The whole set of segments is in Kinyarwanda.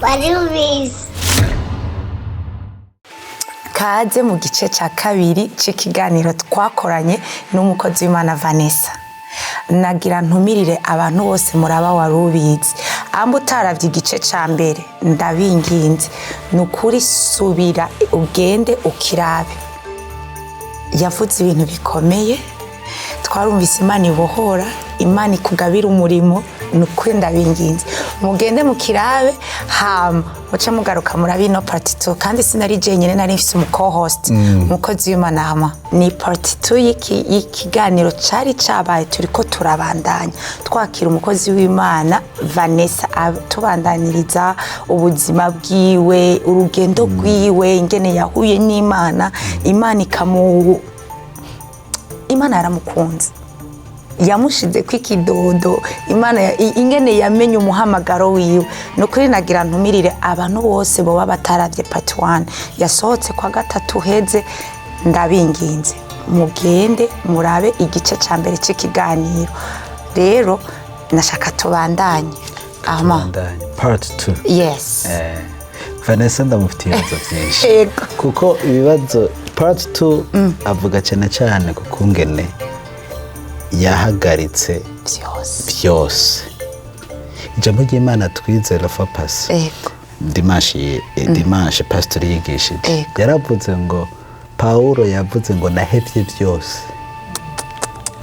wari ubizi. Kaze mu gice cya kabiri cy'ikiganiro twakoranye n'umukozi w'Imana Vanessa. Nagira ntumirire abantu bose muraba wari ubizi. Amba utaravye igice ca mbere ndabinginze nukuri subira ugende ukirabe. Yavuze ibintu bikomeye, twarumvise Imana ibohora, Imana ikugabira umurimo, nukuri ndabinginze mugende mukirabe hama muce mugaruka murabi no part 2 kandi sinari jenyene nari mfise umu co-host mukozi w'Imana hama ni part 2 y'ikiganiro cari cabaye turiko turabandanya twakira umukozi w'Imana Vanessa tubandaniriza ubuzima bwiwe urugendo rwiwe ingene yahuye n'Imana Imana yaramukunze yamushize kwikidodo Imana ingene yamenye umuhamagaro wiwe nukuri nagira ntumirire abantu bose boba bataravye part 1 yasohotse kwa gatatu heze ndabinginze mugende murabe igice ca mbere cy'ikiganiro rero nashaka tubandanye part 2 yes Vanessa ndamufitiye ibibazo byinshi kuko ibibazo part 2 avuga cyane kuko ngene yahagaritse byose ijambo ry'Imana twizera fa passe dimanche pastor yigishije yaravuze ngo Paulo yavuze ngo nahevye byose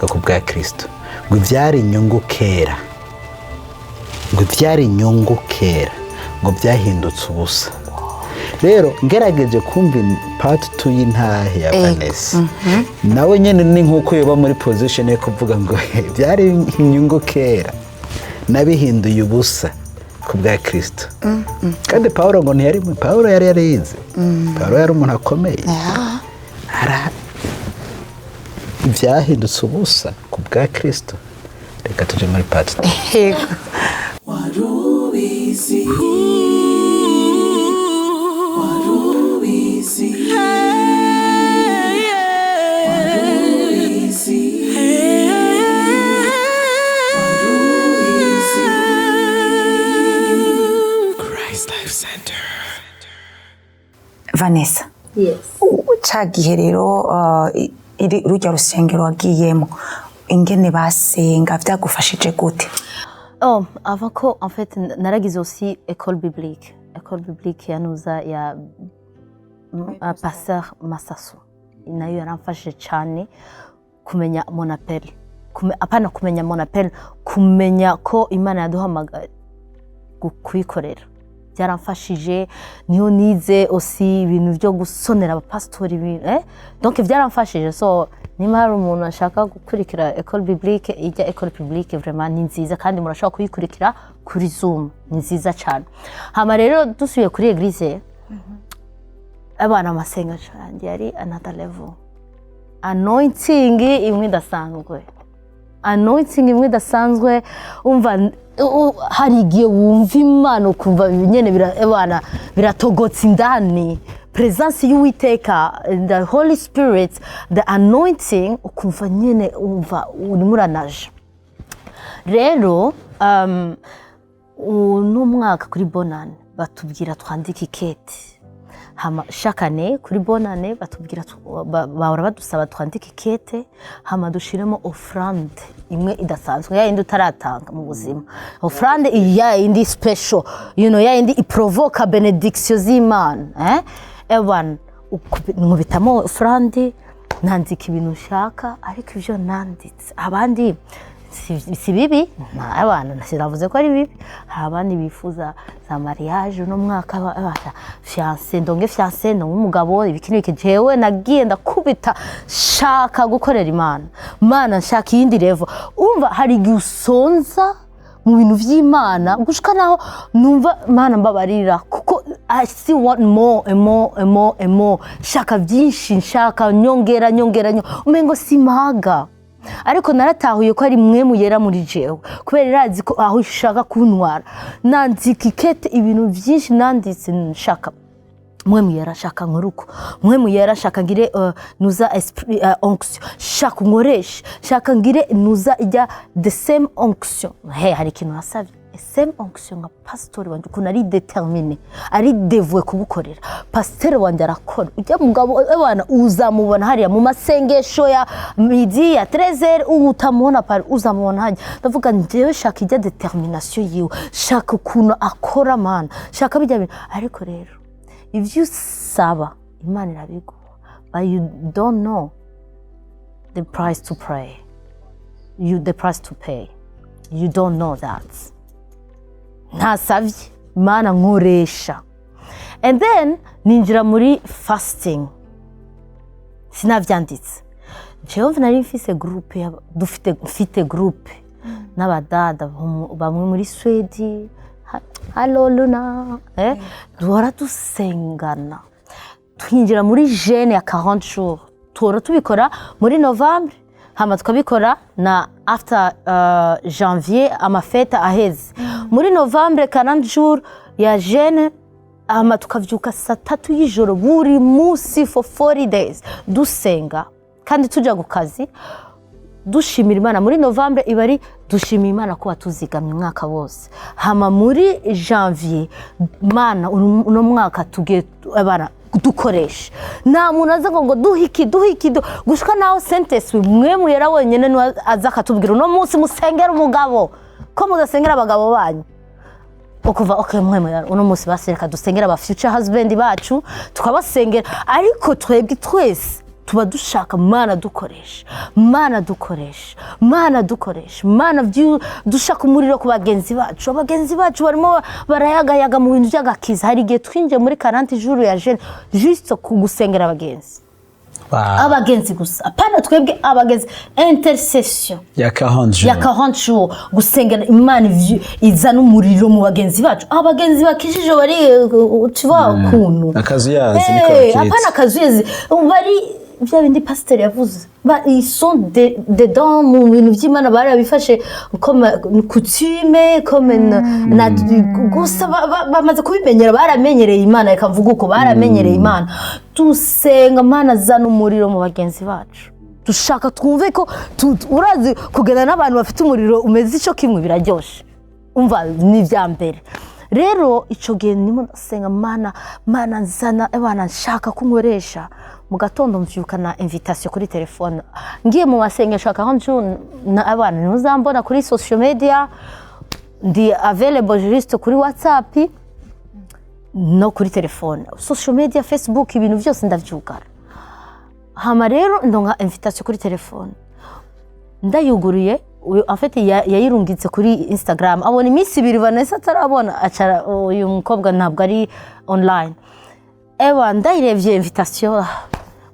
ku bwa Kristo ngo ivyari inyungu kera ngo byahindutse ubusa rero ngerageje kumva part 2 y'intahe ya Vanessa nawe nyene ni nkuko yoba muri position yo kuvuga ngo byari inyungu kera nabihinduye ubusa ku bwa Kristo kandi Paulo ngo ntiyari Paulo yari yarize Paulo yari umuntu akomeye byahindutse ubusa ku bwa Kristo reka tuje muri part 2 warubizi Vanessa. Yes. Cagihe rero rujya rusengero wagiyemo ingene basenga vyagufashije gute? Avant ko en fait naragize aussi école biblique yanuza ya pasteur Masaso nayo yaramfashije cyane kumenya mon appel apana kumenya mon appel kumenya ko Imana yaduhamagara kwikorera byaramfashije niyo nize aussi ibintu byo gusonera abapastori donc byaramfashije so nima hari umuntu ashaka gukurikira école biblique ijya école publique vraiment ni nziza kandi murashaka kuyikurikira kuri Zoom ni nziza cyane hama rero dusubiye kuri église abana masenga cyane yari another level anointing imwe dasanzwe umva hari igihe wumva Imana ukumva nyene biratogotse indani presence y'Uwiteka the Holy Spirit the anointing ukumva nyene umva urimuranaje rero n'umwaka kuri bonane batubwira twandika ikete hama shakane kuri bonane batubwira bahora badusaba twandika ikete hama dushiremo offrande imwe idasanzwe ya indi utaratanga mu buzima offrande ya indi special ya indi iprovoka benediction z'Imana evan nkubitamo offrande nandika ibintu nshaka ariko ivyo nanditse abandi si bibi abana nasiravuze ko ari bibi abandi bifuza za mariage no mwaka fiancé n'umugabo ibikinike jewe nagiye ndakubita shaka gukorera Imana nshaka yindi level umva hari gusonza mu bintu vy'Imana gushika naho numva Imana mbabarira kuko I still want more shaka vyinshi nshaka nyongera umengo simaga ariko naratahuye ko ari mwe muyera muri jewe kubera irazi ko aho ushaka kuntwara nandika ikete ibintu byinshi nanditse nshaka mwe muyera shaka nkuruko mwe muyera shaka ngire nuza esprit onction shaka nkoresha shaka ngire nuza ijya the same onction hari ikintu nasavye same onction nka pastor wanje ukuntu ari determiné ari dévoué kubukorera pasteur wanje arakora ujya mugabo ebana uzamubona hariya mu masengesho ya midi ya 13h utamubona pari uzamubona hajya ndavuga njewe shaka ijya determination yiwe shaka ukuntu akora mana shaka bijya bintu ariko rero ivyo usaba Imana irabiguha but you don't know the price to pray the price to pay you don't know that ntasavye Imana nkoresha and then ninjira muri fasting sinavyanditse jewe nari mfise groupe dufite groupe n'abadada bamwe muri Sweden Hello Luna duhora dusengana twinjira muri jeûne ya 40 jours tora tubikora muri Novembre hama tukabikora na after janvier amafeta aheze muri Novembre 40 jours ya jeûne hama tukavyuka saa 3 y'ijoro buri munsi for 40 days dusenga kandi tuja ku kazi dushimira Imana muri Novembre ibari dushimira Imana ko batuzigamye umwaka wose hama muri janvier Mana uno mwaka tugiye abana dukoresha nta muntu aza ngo duhiki gushika naho sentence mwe muyera wenyene aza katubwira uno munsi musengera umugabo ko mudasengera abagabo banyu okuva okay mwe muyera uno munsi basereka dusengera aba future husband bacu tukabasengera ariko twebwe twese tuba dushaka Mana dukoresha Mana dushaka umuriro ku bagenzi bacu barimo barayagayaga mu bintu by'agakiza hari gihe twinje muri 40 jours ya jeûne juste kugusengera abagenzi gusa apana twebwe abagenzi intercession ya 40 jours gusengera Imana izana umuriro mu bagenzi bacu abagenzi bakishije bari utiba kuntu akazuyazi niko apana akazuyazi bari vya bindi pasteur yavuze ils sont dedans mu bintu by'Imana barabifashe comme coutume comme na gusa bamaze kubimenyera baramenyereye Imana ikavuga uko baramenyereye Imana tusenga Mana zana umuriro mu bagenzi bacu dushaka twumve ko urazi kugenda n'abantu bafite umuriro umeze ico kimwe biraryoshe umva ni vya mbere rero ico gihe nimo ndasenga Mana nzana abana nshaka kunkoresha mu gatondo mvyukana invitation kuri telefone ngiye mu masengesho 40 jours na abana ntuzambona kuri social media ndi available juste kuri WhatsApp no kuri telefone social media Facebook ibintu byose ndavyugara hama rero ndonga invitation kuri telefone ndayuguriye en fait yayirungitse kuri Instagram abona iminsi 2 Vanessa tarabona acara uyu mukobwa ntabwo ari online ewa ndayirevye invitation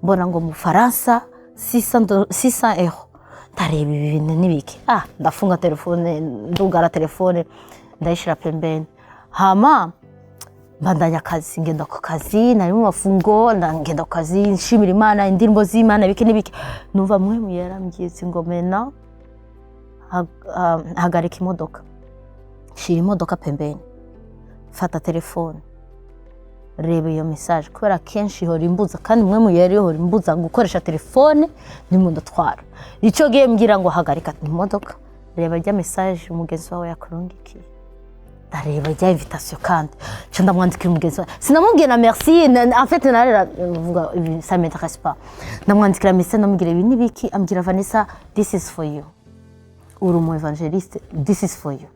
mbona ngo mu Faransa 600 euros tareba ibintu nibiki ndafunga telefone ndugara telefone ndayishira pembeni hama mbandanya kazi ngenda ku kazi nari mu mafungo ngenda ku kazi nshimira Imana indirimbo z'Imana biki nibiki numva mwe muyarambyize ngo mena hagarika imodoka shira imodoka pembeni fata telefone reba iyo message kubera kenshi hori imbuza kandi mwe muyari hori imbuza gukoresha telefone ndimo ndatwara ico gihe mbwira ngo hagarika imodoka reba rya message umugenzi wawe yakurungikiye ndareba rya invitation kandi cyo ndamwandikira umugenzi wawe sinamubwiye na merci en fait narera vuga ça m'intéresse pas ndamwandikira message ndamubwira ibi nibiki ambwira Vanessa this is for you uri mu evangelist this is for you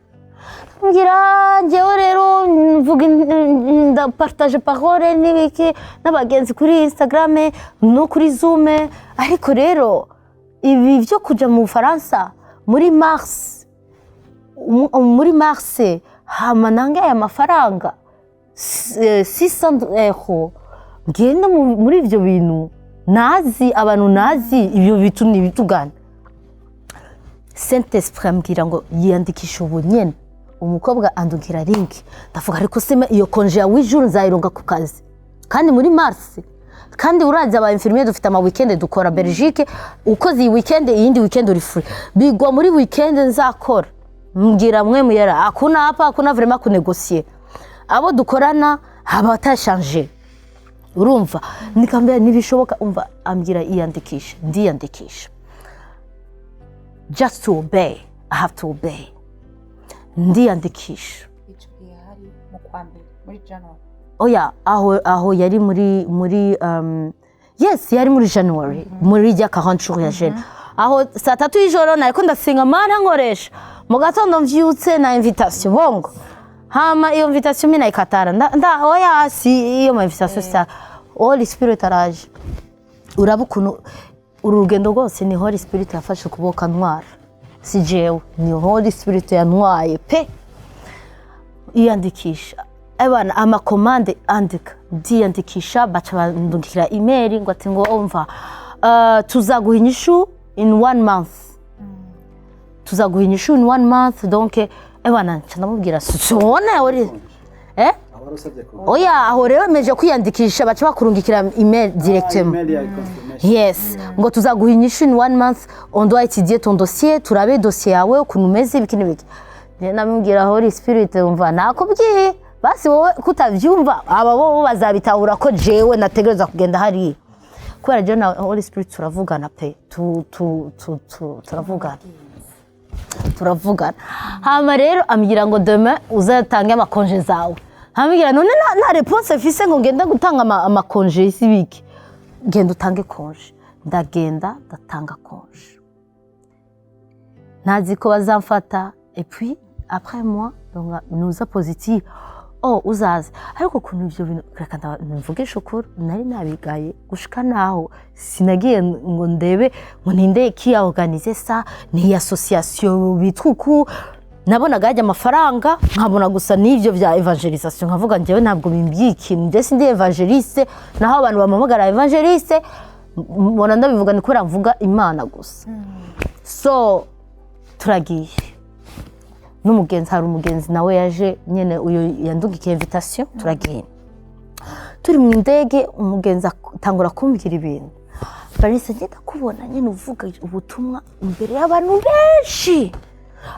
ngira njyewe rero mvuga ndapartage parole nibiki n'abagenzi kuri Instagram no kuri Zoom ariko rero ibi byo kuja mu Faransa muri mars hama nanga ya mafaranga 600 euros ngenda muri ivyo bintu nazi abantu nazi ibyo bitu nibitugana Saint Esprit ambwira ngo yiyandikisha ubunyene umukobwa andukira link ndavuga ariko sema iyo konje ya 8 jours nzayironga ku kazi kandi muri mars kandi uraza aba infirmier dufite ama weekend dukora Belgique ukoze iyi weekend iyindi weekend uri free bigwa muri weekend nzakora mbwira mwe muyera hakuna vraiment kunegocier abo dukorana haba tashanger urumva nikambya nibishoboka umva ambwira iyandikisha ndiyandikisha just to obey I have to obey ndiyandikisha. icyo gihe hari mu kwa mbere muri January. Oya, aho yari muri yes, yari muri January, muri rya 40 jours ya jeune. Aho saa 3 y'ijoro nariko ndasenga mana nkoresha. Mu gatondo mvyutse na invitation bongo. Hama iyo invitation mina ikatara. Oya si iyo invitation sa Holy Spirit araje. Urabukuntu urugendo rwose ni Holy Spirit yafashe kuboka ntwara. Si jewe, ni Holy Spirit yantwaye pe. Iyandikisha. Abana amakomande andika ndiyandikisha baca bandungikira email ngo ati ngo umva tuzaguha inyishu in 1 month. Tuzaguha inyishu in 1 month donc abana ndamubwira sone uri oya aho rero meje kwiyandikisha baca bakurungikira email directement. Yes, ngo tuzaguha inyishu in 1 month, on doit étudier ton dossier, turabe dossier yawe ukuntu umeze bikini biki. Namubwira Holy Spirit umva nakubwiye basi wowe kutavyumva aba bo bazabitahura ko jewe nategereza kugenda hari kubera je na Holy Spirit turavugana pe turavugana. Hama rero ambwira ngo demain uzatange amakonje zawe. Ambwira none na réponse fise ngo ngenda gutanga amakonje isibiki. Genda utange konje. Ndagenda ndatanga konje. Nazi ko bazamfata et puis après moi donc nous a positif. Uzaze ariko kuntu ivyo bintu reka ndavuge shukuru nari nabigaye gushika naho sinagiye ngo ndebe ngo ninde ki organiser ça ni association bitruku nabonaga hajya amafaranga nkabona gusa n'ivyo vya evangelisation nkavuga njewe ntabwo bimbyikini nje sindi evangeliste naho abantu bamamagara evangeliste mbona ndabivuga ni kubera mvuga Imana gusa. So turagiye n'umugenzi hari umugenzi nawe yaje nyene uyo yandugikiye invitation turagiye. Turi mu ndege umugenzi atangura kumbwira ibintu. Vanessa ngenda kubona nyene uvuga ubutumwa imbere y'abantu benshi.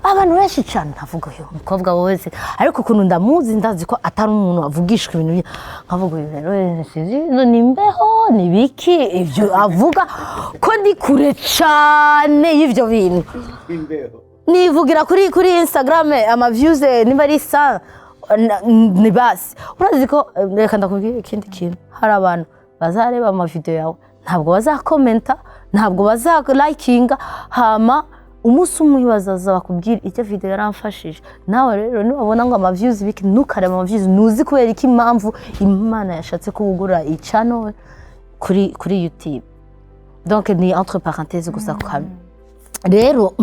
Abantu benshi cyane ntavuga uyu mukobwa wese ariko ukuntu ndamuzi ndazi ko atari umuntu avugishwa ibintu nkavuga rero no nimbeho nibiki ivyo avuga ko ndi kure cyane y'ivyo bintu. Nivugira kuri Instagram ama views niba ari sa ni basi urazi ko reka ndakubwira ikindi kintu hari abantu bazareba ama video yawe ntabwo bazakomenta ntabwo bazalikinga hama umunsi umwe bazaza bakubwira icyo video yaramfashije nawe rero nibabona ngo ama views biki nukarema ama views nuzi kubera iki impamvu Imana yashatse kubugura i channel kuri YouTube donc ni entre parenthèses gusa kwa rero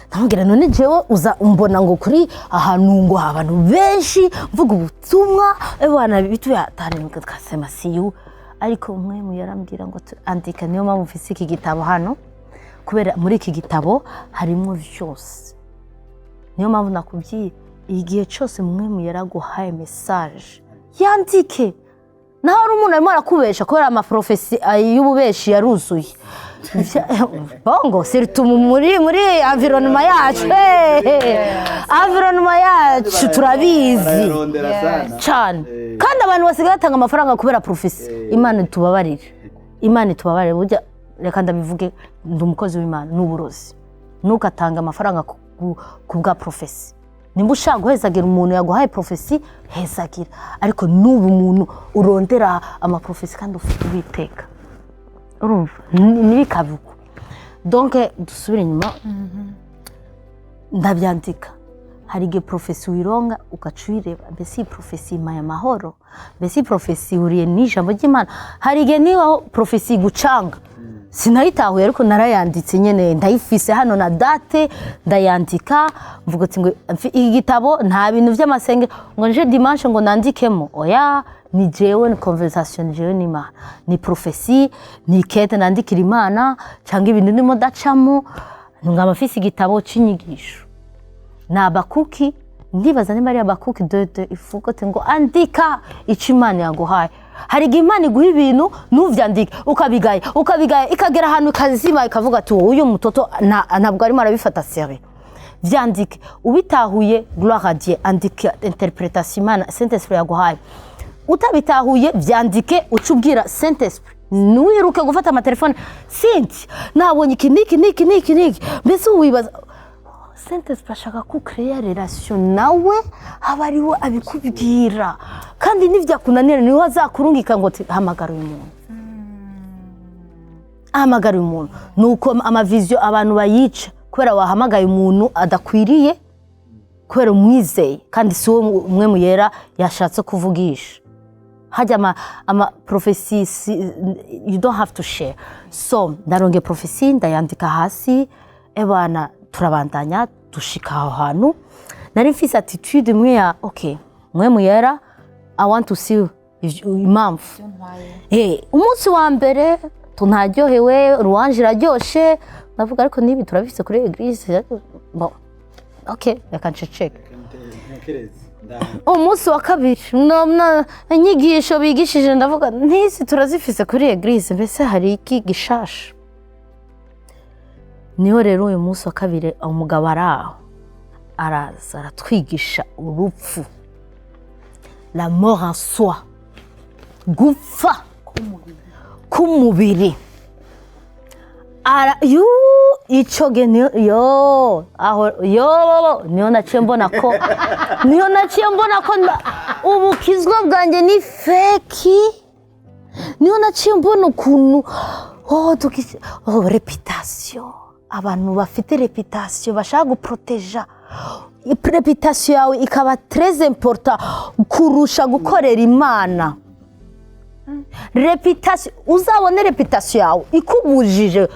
ntamubwira none jewe uza umbona ngo kuri ahantu ngo abantu benshi mvuga ubutumwa abana bitu yatanimwe twasema siyu ariko umwe mu yarambwira ngo andika niyo mpamvu mfise iki gitabo hano kubera muri iki gitabo harimo vyose niyo mpamvu nakubwiye igihe cyose mwe mu yaraguhaye message yandike naho ari umuntu arimo arakubesha kubera amaprofesi y'ububeshi yaruzuye bongo surtout muri environnement yacu environnement yacu turabizi cyane kandi abantu basigaye batanga amafaranga kubera profesi. Imana tubabarire burya reka ndabivuge ndi umukozi w'Imana n'uburozi nukatanga amafaranga ku bwa profesi. Nimba ushaka guhezagira umuntu yaguhaye profesi hezagira ariko n'ubu umuntu urondera amaprofesi kandi ufite ubiteka urumva nibikabuko donc dusubire inyuma ndabyandika hari igihe profesi wironga ukacuyireba mbese profesi imaya mahoro mbese profesi uriye n'ijambo ry'Imana hari igihe niba profesi gucanga sinayitahuye ariko narayanditse nyene ndayifise hano na date ndayandika mvuga ati ngo igitabo nta bintu by'amasenge ngo nje dimanche ngo nandikemo oya ni jewe ni conversation jewe n'Imana ni profesi ni kete nandikira Imana cyangwa ibintu ndimo dacamo ngamafise igitabo cinyigisho na Abakuki ndibaza nimba ari Abakuki de ifugote ngo andika ico Imana yaguhaye hari Imana iguha ibintu nuvyandika ukabigaya ikagera ahantu kazima ikavuga ati uyu mutoto ntabwo arimo arabifata sérieux vyandike ubitahuye gloire à Dieu andika interpretation Imana Saint-Esprit yaguhaye utabitahuye vyandike ucubwira Saint-Esprit nuwiruke gufata amatelefone sinti nabonye iki niki mbese wibaza Saint-Esprit ashaka ko créer relation nawe aba ariwe abikubwira kandi nivyakunanira niwe azakurungika ngo hamagara uyu muntu ahamagara umuntu nuko amavision abantu bayica kubera wahamagaye umuntu adakwiriye kubera umwizeye kandi si wo umwe mu yera yashatse kuvugisha hajya ama prophecies you don't have to share so ndaronge prophecy ndayandika hasi ebana turabandanya dushika aho hantu nari mfise attitude imwe ya okay mwe mu yera I want to see impamvu umunsi wa mbere tunaryohewe ruwanje iraryoshe ndavuga ariko nibi turabifise kuri eglise bon okay reka nceceke umunsi wa kabiri inyigisho bigishije ndavuga ntisi turazifise kuri eglise mbese hari iki gishasha niho rero uyu munsi wa kabiri umugabo araho araza aratwigisha urupfu la mort en soi gupfa k'umubiri ico gene yo aho yo niyo naciye mbona ko ubukizwa bwanjye ni feki niyo naciye mbona ukuntu reputation abantu bafite reputation bashaka guproteja reputation yawe ikaba très important kurusha gukorera Imana reputation uzabone reputation yawe ikubujije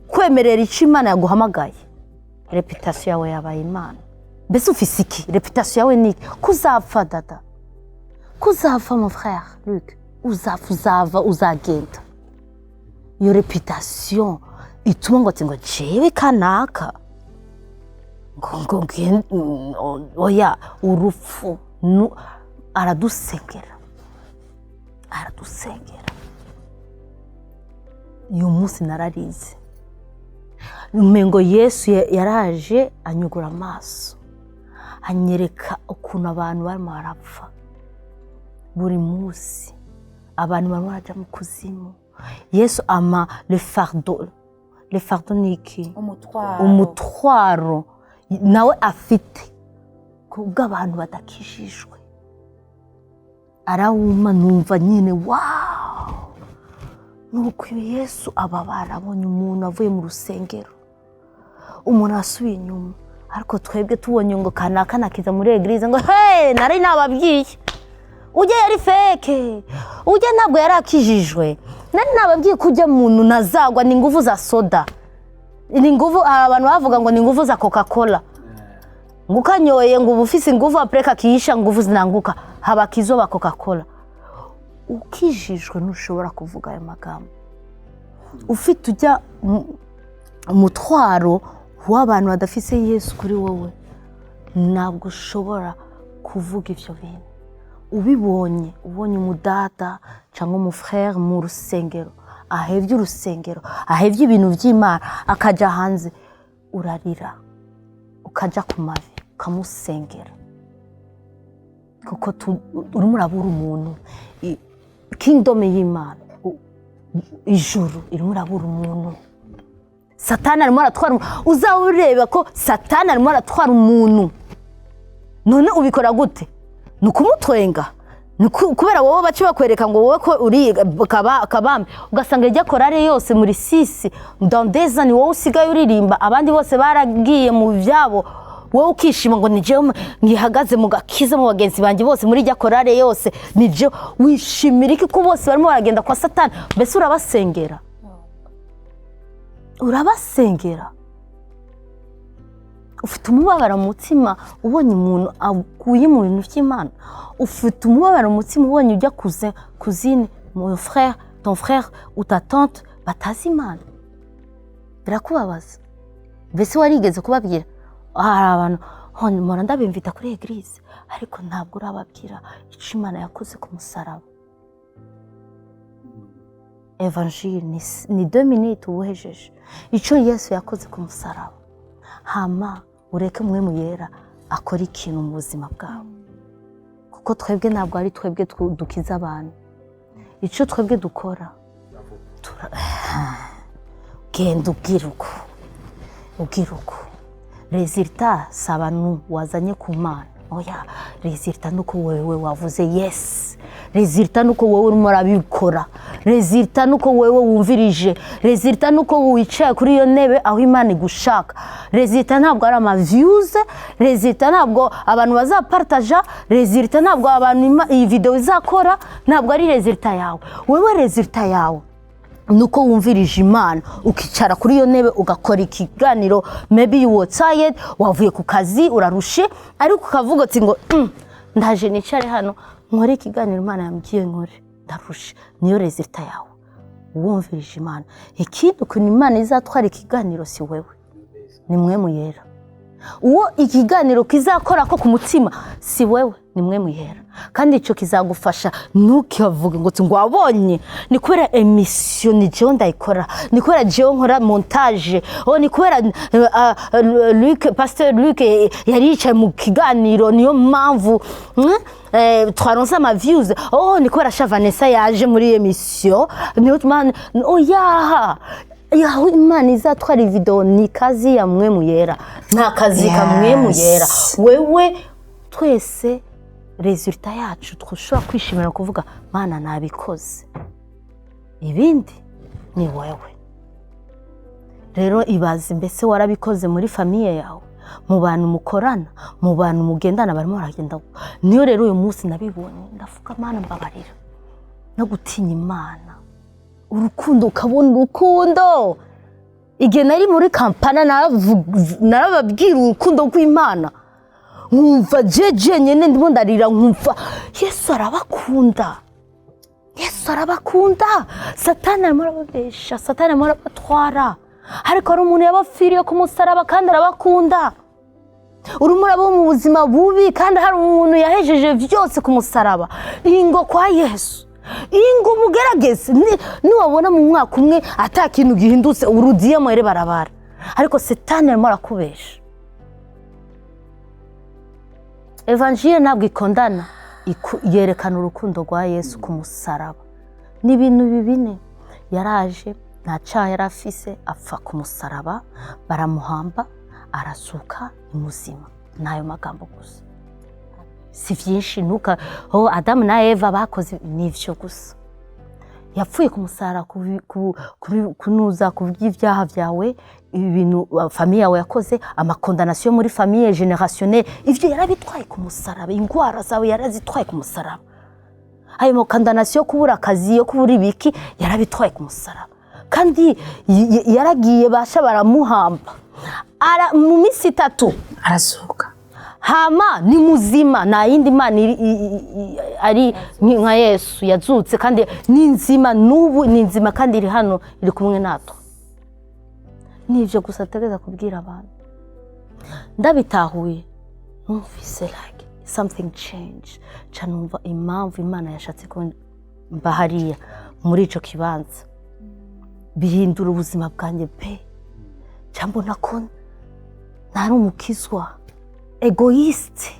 kwemerera icyo Imana yaguhamagaye reputation yawe yabaye Imana mbese ufise iki reputation yawe ni kuzapfa dada kuzapfa mon frère Luc uzagenda iyo reputation ituma ngo jewe kanaka ngo oya urupfu aradusengera uyu munsi nararize umengo Yesu yaraje anyugura amaso anyereka ukuntu abantu barimo barapfa buri munsi abantu barimo baraja mu kuzimu Yesu ama le fardeau ni iki umutwaro nawe afite kubwo abantu badakijijwe arawuma numva nyine wow nuko Yesu ababara abonye umuntu avuye mu rusengero umuntu asubiye inyuma ariko twebwe tubonye ngo kanaka nakiza muri eglise ngo hey nari nababwiye ujye yari feke ujye ntabwo yarakijijwe nari nababwiye kujya muntu nazagwa ni nguvu za soda ni nguvu abantu bavuga ngo ni nguvu za Coca-Cola ngukanyoye ngo ubufise nguvu apreka kiisha nguvu zinanguka habakizo ba Coca-Cola ukijijwe ntushobora kuvuga ayo magambo ufite ujya umutwaro w'abantu badafise Yesu kuri wowe ntabwo ushobora kuvuga ivyo bintu ubonye umudada cyangwa umufrère mu rusengero ahevye urusengero ahevye ibintu vy'Imana akaja hanze urarira ukaja ku mavi ukamusengera kuko urimo urabura umuntu kingdom y'Imana ijuru irimo urabura umuntu Satani arimo aratwara uzawureba ko Satani arimo aratwara umuntu none ubikora gute nukumutwenga kubera wowe baci bakwereka ngo wowe ko uri kabambe ugasanga ijya korale yose muri sisi ndandeza ni wowe usigaye uririmba abandi bose baragiye mu byabo wowe ukishima ngo nije ngihagaze mu gakiza mu bagenzi banje bose muri ijya korale yose nije wishimira iki ko bose barimo baragenda kwa Satani mbese urabasengera ufite umubabaro mu mutima ubonye umuntu aguye mu bintu by'Imana ufite umubabaro mu mutima ubonye ujya cousine mon frère ton frère ou ta tante batazi Imana birakubabaza mbese warigeze kubabwira hari abantu mpora ndabimvita kuri eglise ariko ntabwo urababwira icyo Imana yakoze ku musaraba Evangelist ni 2 minutes ubuhejeje icyo Yesu yakoze ku musaraba hama ureke umwe mu yera akora ikintu mu buzima bwawe kuko twebwe ntabwo ari twebwe dukiza abantu icyo twebwe dukora genda ubwira uko resultat si abantu wazanye ku Mana. Oya, resultat nuko wewe wavuze yes. Resultat nuko wewe urimo urabikora. Resultat nuko wewe wumvirije. Resultat nuko wicaye kuri iyo ntebe aho Imana igushaka. Resultat ntabwo ari ama views, resultat ntabwo abantu bazapartaja, resultat ntabwo abantu iyi video izakora, ntabwo ari resultat yawe. Wewe resultat yawe nuko wumvirije Imana, ukicara kuri iyo ntebe ugakora ikiganiro. Maybe you were tired, wavuye ku kazi urarushe, ariko ukavuga ati ngo ndaje nicare hano nkore ikiganiro Imana yambwiye nkore, ndarushe. Niyo resultat yawe, wumvirije Imana. Ikindi ukuntu Imana izatwara ikiganiro si wewe, ni mwe muyera. Uwo ikiganiro kizakora ko ku mutima si wewe, ni mwe muyera. Kandi ico kizagufasha ntukivuge ngo wabonye ni kubera emission ni je ndayikora, ni kubera je nkora montage, ni kubera Pasteur Luc yari yicaye mu kiganiro niyo mpamvu twaronse ama views. Ni kubera Vanessa yaje muri emission niyo man. Oyaaa, yaho Imana izatwara video ni kazi ya mwe muyera, nta kazi kamwe muyera. Wewe twese resultat yacu twushobora kwishimira kuvuga Mana nabikoze, ibindi ni wewe. Rero ibaze mbese warabikoze muri famille yawe, mu bantu mukorana, mu bantu mugendana barimo baragenda. Niyo rero uyu munsi nabibonye ndavuga Mana mbabarira, no gutinya Imana, urukundo, ukabona urukundo. Igihe nari muri kampana narababwira urukundo rw'Imana, nkumva jeje nyene ndimo ndarira, nkumva Yesu arabakunda, Yesu arabakunda. Satani arimo arababesha, Satani arimo arabatwara, ariko ari umuntu yabafiriye ku musaraba kandi arabakunda. Urimo uraba mu buzima bubi kandi hari umuntu yahejeje vyose ku musaraba. Ingo kwa Yesu, ingo mugerageze. Niwabona mu mwaka umwe atakintu gihindutse urudiye mwere barabara, ariko Satani arimo arakubesha. Evangelist ntabwo ikondana, yerekana urukundo rwa Yesu ku musaraba. Ni ibintu bibine. Yaraje nta cyaha yari afise, apfa ku musaraba, baramuhamba, arasuka, imuzima. Nayo magambo gusa, si vyinshi. Nuka Adamu na Eva bakoze nivyo gusa. Yapfuye ku musaraba kunuza ku by'ivyaha vyawe, ibintu famille yawe yakoze, amakondonation muri famille générationnelle, ivyo yarabitwaye ku musaraba. Ingwara zawe yarazitwaye ku musaraba. Ayo makondonation kubura akazi, yo kubura ibiki, yarabitwaye ku musaraba. Kandi yaragiye basha baramuhamba, mu minsi 3 arazuka. Hama ni muzima, na yindi Mana ari nka Yesu yazutse kandi ni nzima, nubu ni nzima kandi iri hano iri kumwe natwe. Nivyo gusa tegeza kubwira abantu. Ndabitahuye, numvise like something change. Canumva impamvu Imana yashatse ko mbahariya muri ico kibanza, bihindura ubuzima bwanjye pe. Cyambona ko nari umukizwa egoiste.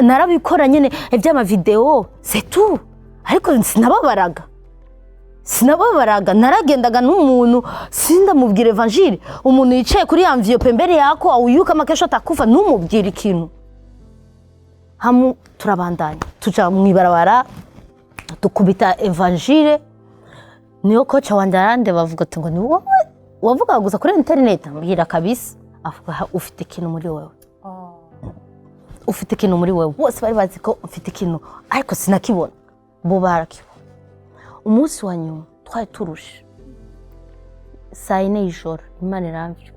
Narabikora nyene iby'ama video c'est tout, ariko sinababaraga. Naragendaga n'umuntu sindamubwira Evangelist, umuntu yicaye kuri envelope mbere yako awuyuka makesho atakufa numubwira ikintu. Hamu turabandanya tuja mwibarabara tukubita Evangelist. Niyo kocha wandarande bavuga ati ngo ni wowe wavuga gusa kuri internet. Mbwira kabisa, avuga ufite ikintu muri wewe, ufite ikintu muri wewe. Bose bari bazi ko ufite ikintu, ariko sinakibona, bo barakibona. Umunsi wa nyuma twari turushe saa 4 y'ijoro, Imana iramvye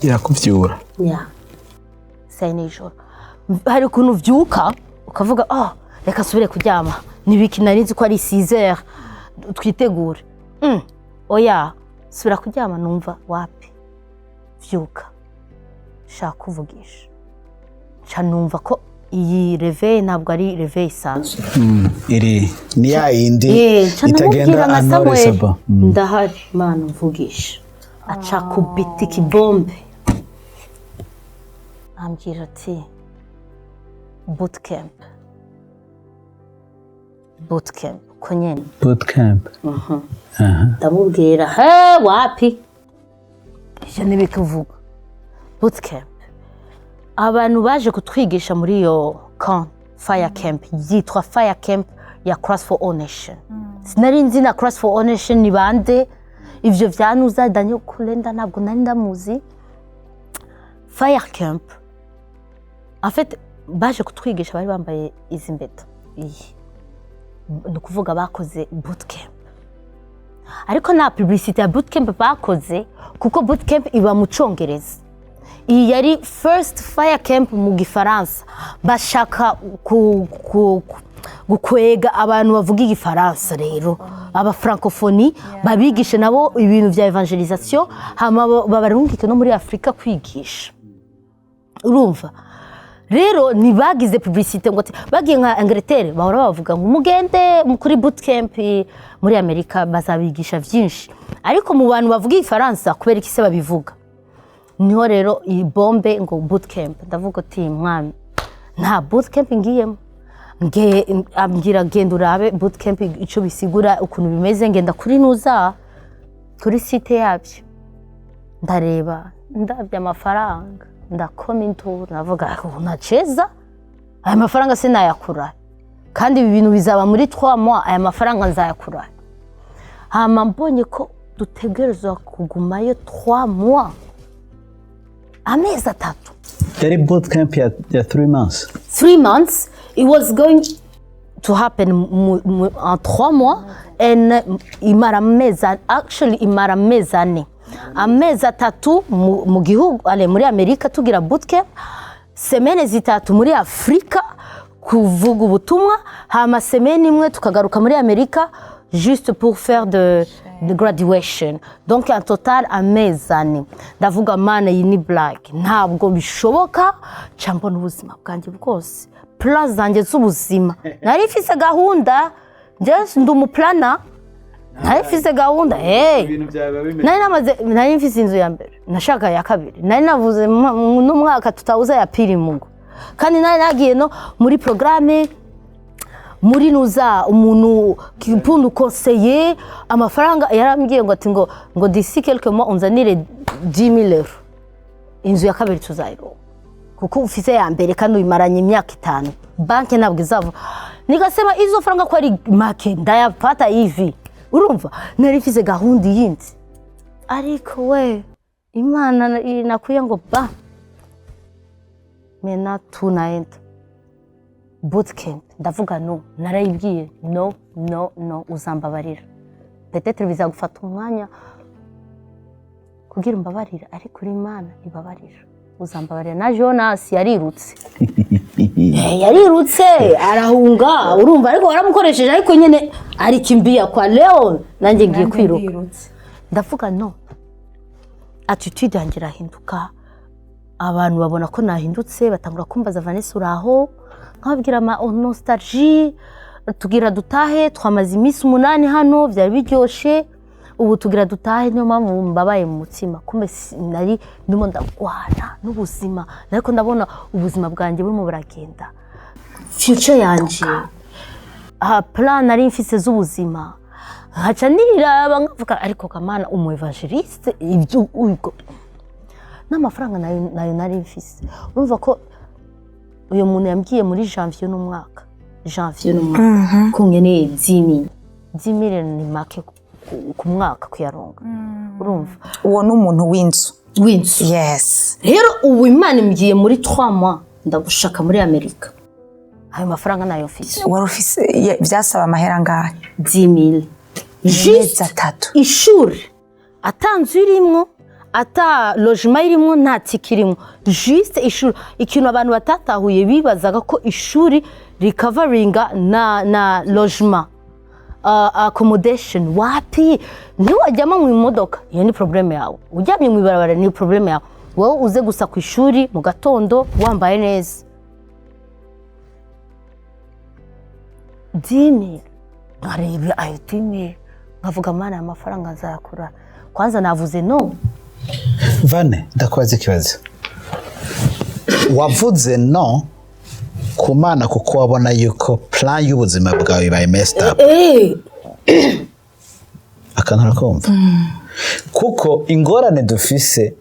irakuvyura. Saa 4 y'ijoro hari ukuntu vyuka ukavuga reka subire kuryama, nibiki narinzi ko ari 6 heures twitegure. Oya, subira kuryama. Numva wapi, vyuka shaka kuvugisha. Numva ko iyi reveil ntabwo ari reveil isanzwe, iri ni ya yindi itagenda anoresaba. Ndahari Mana mvugisha. Aca kubita ikibombe, ambwira ati bootcamp konyene. Bootcamp. Ndamubwira wapi, ivyo ntibikuvuga bootcamp abantu baje kutwigisha muri iyo camp fire camp yitwa fire camp ya Cross for All Nation sinari nzi na Cross for All Nation ni bande ivyo vyanuza Daniel Kulenda ntabwo nari ndamuzi fire camp en fait baje kutwigisha bari bambaye izi mbeta iyi ni kuvuga bakoze bootcamp ariko nta publicité ya bootcamp bakoze kuko bootcamp iba mu Congereza iyi yari first fire camp mu Gifaransa bashaka gukwega abantu bavuga Igifaransa rero aba francophonie babigishe nabo ibintu vya evangelisation hama babarungike no muri Afrika kwigisha urumva rero nibagize publicité ngo bagiye nka Angleterre bahora bavuga ngo mugende kuri bootcamp muri Amerika bazabigisha vyinshi ariko mu bantu bavuga Igifaransa kubera iki se babivuga niho rero iyi bombe ngo bootcamp ndavuga ati mwami nta bootcamp ngiyemo ambwira genda urabe bootcamp ico bisigura ukuntu bimeze ngenda kuri nuza kuri site yabyo ndareba ndabya amafaranga ndakoma intura navuga unacheza aya mafaranga sinayakura kandi ibi bintu bizaba muri 3 mois aya mafaranga nzayakura hama mbonye ko dutegerezwa kugumayo 3 mois amezi 3 yari bootcamp ya 3 months 3 months it was going to happen en 3 mois and imara mezane amezi 3 mu gihugu ale muri Amerika tugira bootcamp semene zitatu muri Afrika kuvuga ubutumwa hama semene imwe tukagaruka muri Amerika juste pour faire de graduation donc en total amezane ndavuga mana iyi ni black ntabwo bishoboka cambo n'ubuzima bwanjye bwose plan zanjye z'ubuzima nari mfise gahunda just ndumuplana nari mfise gahunda nari mfise inzu ya mbere nashaka ya kabiri nari navuze n'umwaka tutawuza ya piri mungu kandi nari nagiye no muri programme muri nuza umuntu kipundu conseiller amafaranga yarambwiye ngo ati ngo d'ici quelques mois unzanire 10,000 euros inzu ya kabiri tuzayiro kuko ufise ya mbere kandi uyimaranye imyaka 5 banki ntabwo izava nigasema izo faranga ko ari make ndayapata hivi urumva nari mfise gahunda yindi ariko we imana inakuye ngo ba mena tunaenda bootcamp ndavuga no narayibwiye no uzambabarira peut-être bizagufata umwanya kugira umbabarira ariko uri Imana ibabarira uzambabarira na Jonas yarirutse yarirutse arahunga urumva ariko waramukoresheje ariko nyene ari kimbia kwa Leon nanjye ngiye kwiruka ndavuga no attitude yanjye irahinduka abantu babona ko nahindutse batangura kumbaza Vanessa uraho nkabwira ma nostalgie tugira dutahe twamaze iminsi 8 hano byari biryoshe ubu tugira dutahe niyo mpamvu mbabaye mu mutima kumbe nari ndimo ndagwana n'ubuzima ariko ndabona ubuzima bwanjye burimo buragenda future yanje plan nari mfise z'ubuzima haca niraba nkavuga ariko kamana umu evangeliste ibyo uko n'amafaranga nayo nari mfise urumva ko uyu muntu yambwiye muri janvier n'umwaka kumwe 10,000 ni make ku mwaka kuyaronga urumva uwo n'umuntu w'inzu yes rero ubu Imana imgiye muri 3 mois ndagushaka muri Amerika ayo mafaranga nayo mfise wari ufise byasaba amahera ngahe 10,000 juste 3 ishuri atanzu irimwo ata logement irimwo nta tikirimo juste ishuri ikintu abantu batatahuye bibazaga ko ishuri recoveringa na logement accommodation wapi ntiwajyama mu imodoka iyo ni probleme yawe ujyamye mu ibarabara ni probleme yawe wowe uze gusa ku ishuri mu gatondo wambaye neza 10,000 nkarebe ayo 10,000 nkavuga mana amafaranga nzayakura kwanza navuze no Vane ndakubaza ikibazo wavuze no ku Mana kuko wabona yuko plan y'ubuzima bwawe ibaye messed up akantu arakumva kuko ingorane dufise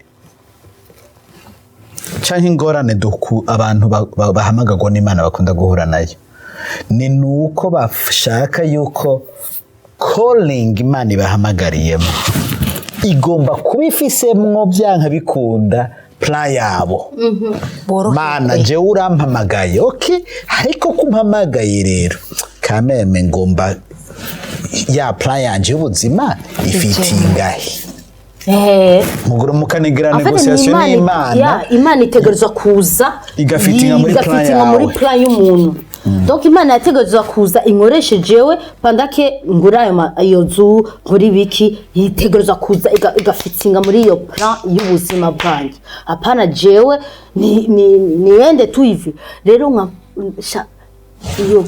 canke ingorane abantu bahamagagwa n'Imana bakunda guhura nayo ni nuko bashaka yuko calling Imana ibahamagariyemo igomba kuba ifisemwo byanka bikunda plan yabo. Mana je urampamagaye okay, ariko kumpamagaye rero kameme ngomba ya plan yanje y'ubuzima ifitingahe. Muguru mukanigira negotiation n'Imana. Ya Imana itegerezwa kuza igafitinga muri plan y'umuntu. Donc Imana yategerezwa kuza inkoreshe jewe pandake ngura ayo nzu muri biki yitegerezwa kuza igafitinga muri iyo plan y'ubuzima bwanjye. Apana jewe ni ende tu hivi. Rero nka iyo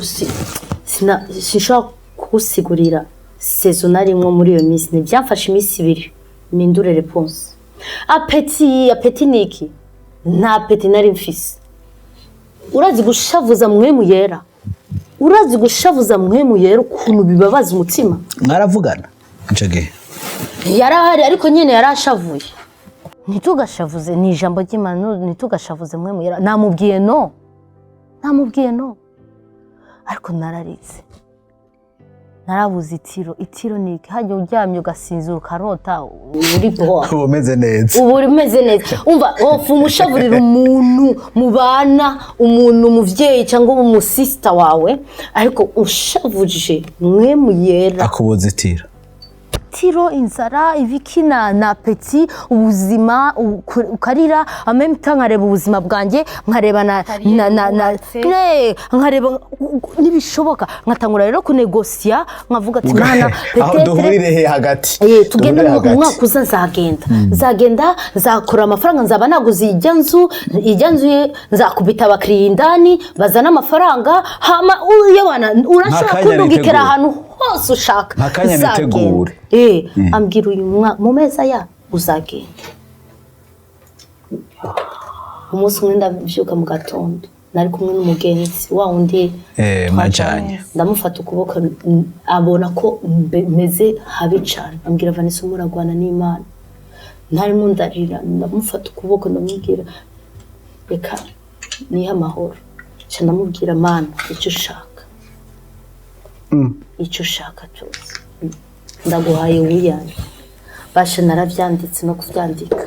sinshaka kugusigurira saisonari mwo muri iyo minsi ni byamfashe iminsi 2 mindure réponse. Apeti niki nta apeti nari mfise. Urazi gushavuza mwemu yera. Urazi gushavuza mwemu yera ukuntu bibabaza umutima. Mwaravugana ncege yarahari ariko nyene yarashavuye. Nitugashavuze ni ijambo ry'Imana, nitugashavuze mwemu yera. Namubwiye no ariko nararize. Narabuze itiro niki hajya uryamye ugasinzira ukarota uri boa umeze neza umva ofu umushavurira umuntu mubana umuntu muvyeyi cyangwa umusista wawe ariko ushavuje mwe muyera akubuze tiro inzara ibikina na peti ubuzima ukarira ameme tankareba ubuzima bwanjye nkareba nkareba nibishoboka nkatangura rero kunegosia nkavuga ati mana aho duhurire he hagati tugende mu mwaka uza nzagenda nzakora amafaranga nzaba naguze ijya nzu nzakubita abakiriya indani bazana amafaranga hama uyabana urashaka kundugikera ahantu hose ushaka makanya mitegure ambwira uyu mu meza ya uzagenda umunsi umwe ndavyuka mu gatondo nari kumwe n'umugenzi wa undi majanye ndamufata ukuboko abona ko meze habi cyane ambwira Vanessa muragwana n'Imana ntarimo ndarira ndamufata ukuboko ndamubwira reka niha amahoro cyane ndamubwira mana icyo ushaka cyose ndaguhaye wiyanje basha naravyanditse no kuvyandika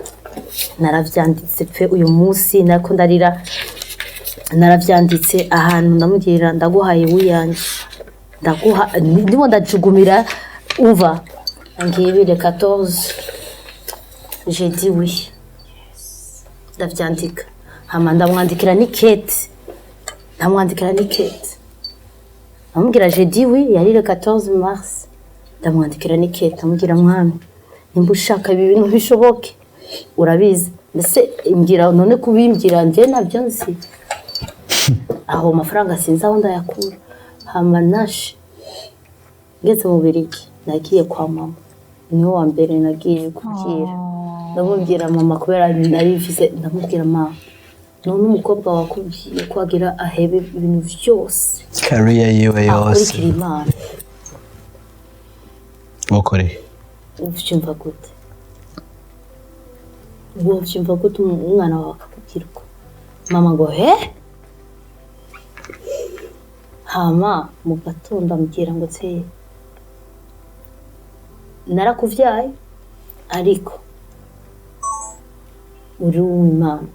naravyanditse pe uyu munsi nako ndarira naravyanditse ahantu ndamubwira ndaguhaye wiyanje ndimo ndajugumira umva ngibire 14 j'ai dit oui ndavyandika hama ndamwandikira ni Kate amubwira j'ai dit oui yari le 14 mars ndamwandikira ni Kate amubwira mwami nimba ushaka ibi bintu bishoboke urabizi mbese imbwira none kubimbwira nje nabyo nzi aho mafaranga sinzi aho ndayakura hama nashe ngeze mu Birigi nagiye kwa mama niho wa mbere nagiye kubwira ndamubwira mama kubera nari mfise ndamubwira mama none umukobwa wakubwiye kwagira ahebe ibintu byose career yiwe yose ukore uvyumva gute umwana wawe akakubwira uko mama ngo hama mu gatondo ambwira ngo tse narakuvyaye ariko uri uw'Imana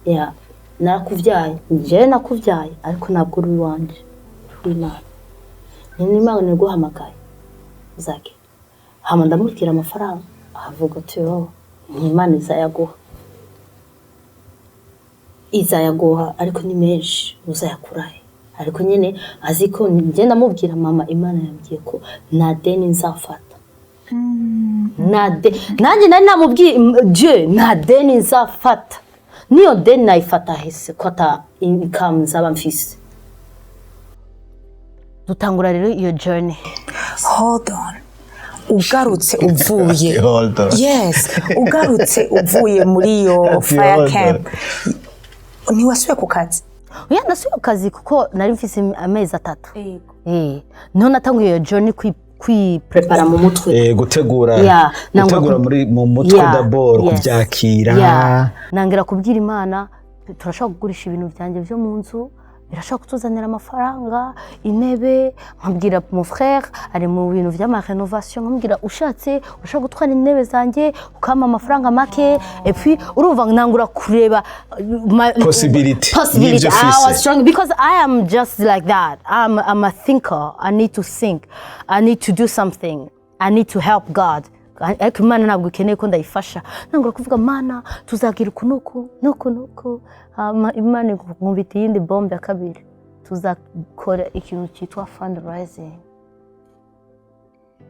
ya narakuvyaye nje nakuvyaye ariko ntabwo uri wanje w'Imana ni Imana niguhamagaye uzake hama ndamubwira amafaranga avuga ati wowe ni Imana izayaguha ariko ni menshi uzayakurahe ariko nyene aziko nje ndamubwira mama Imana yambwiye ko nta deni nzafata nanjye nari namubwiye je nta deni nzafata niyo deni nayifata hese ko ata income nzaba mfise dutangura rero iyo journey hold on ugarutse uvuye ugarutse uvuye muri iyo fire camp ntiwasubiye ku kazi ndasubiye ku kazi kuko nari mfise amezi 3 none natanguye iyo journey kwiprepara mu mutwe gutegura muri mu mutwe d'abord kubyakira nangira kubwira Imana turashaka kugurisha ibintu byanjye byo mu nzu birashaka kutuzanira amafaranga intebe nkabwira mon frère ari mu bintu vy'ama renovation nkambwira ushatse urashaka gutwara intebe zanjye ukama amafaranga make et puis urumva nangura kureba possibility I was strong because I am just like that. I'm a thinker. I need to think. I need to do something. I need to help God. Ariko Imana ntabwo ikeneye ko ndayifasha nangura kuvuga Mana tuzagira ukunuku nuku Imana nkubita yindi bombe ya kabiri tuzakora ikintu cyitwa fundraising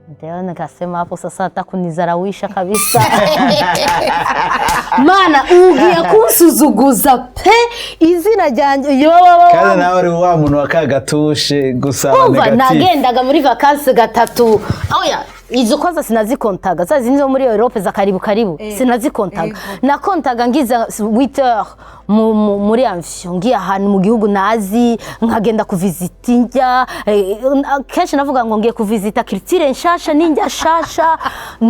ndio nikasema hapo sasa atakunizaраwisha kabisa Mana ugiye kunsuzuguza pe izina ryanjye kandi nawe ari wa muntu wakagatushe gusaba negative nagendaga muri vacances gatatu oya izo kwanza sinazikontaga zazi nizo muri Europe za karibu sinazikontaga nakontaga ngiza 8h muri avion ngiye ahantu mu gihugu nazi nkagenda kuvizitinja kenshi navuga ngo ngiye kuvizita culture nshasha ninjya shasha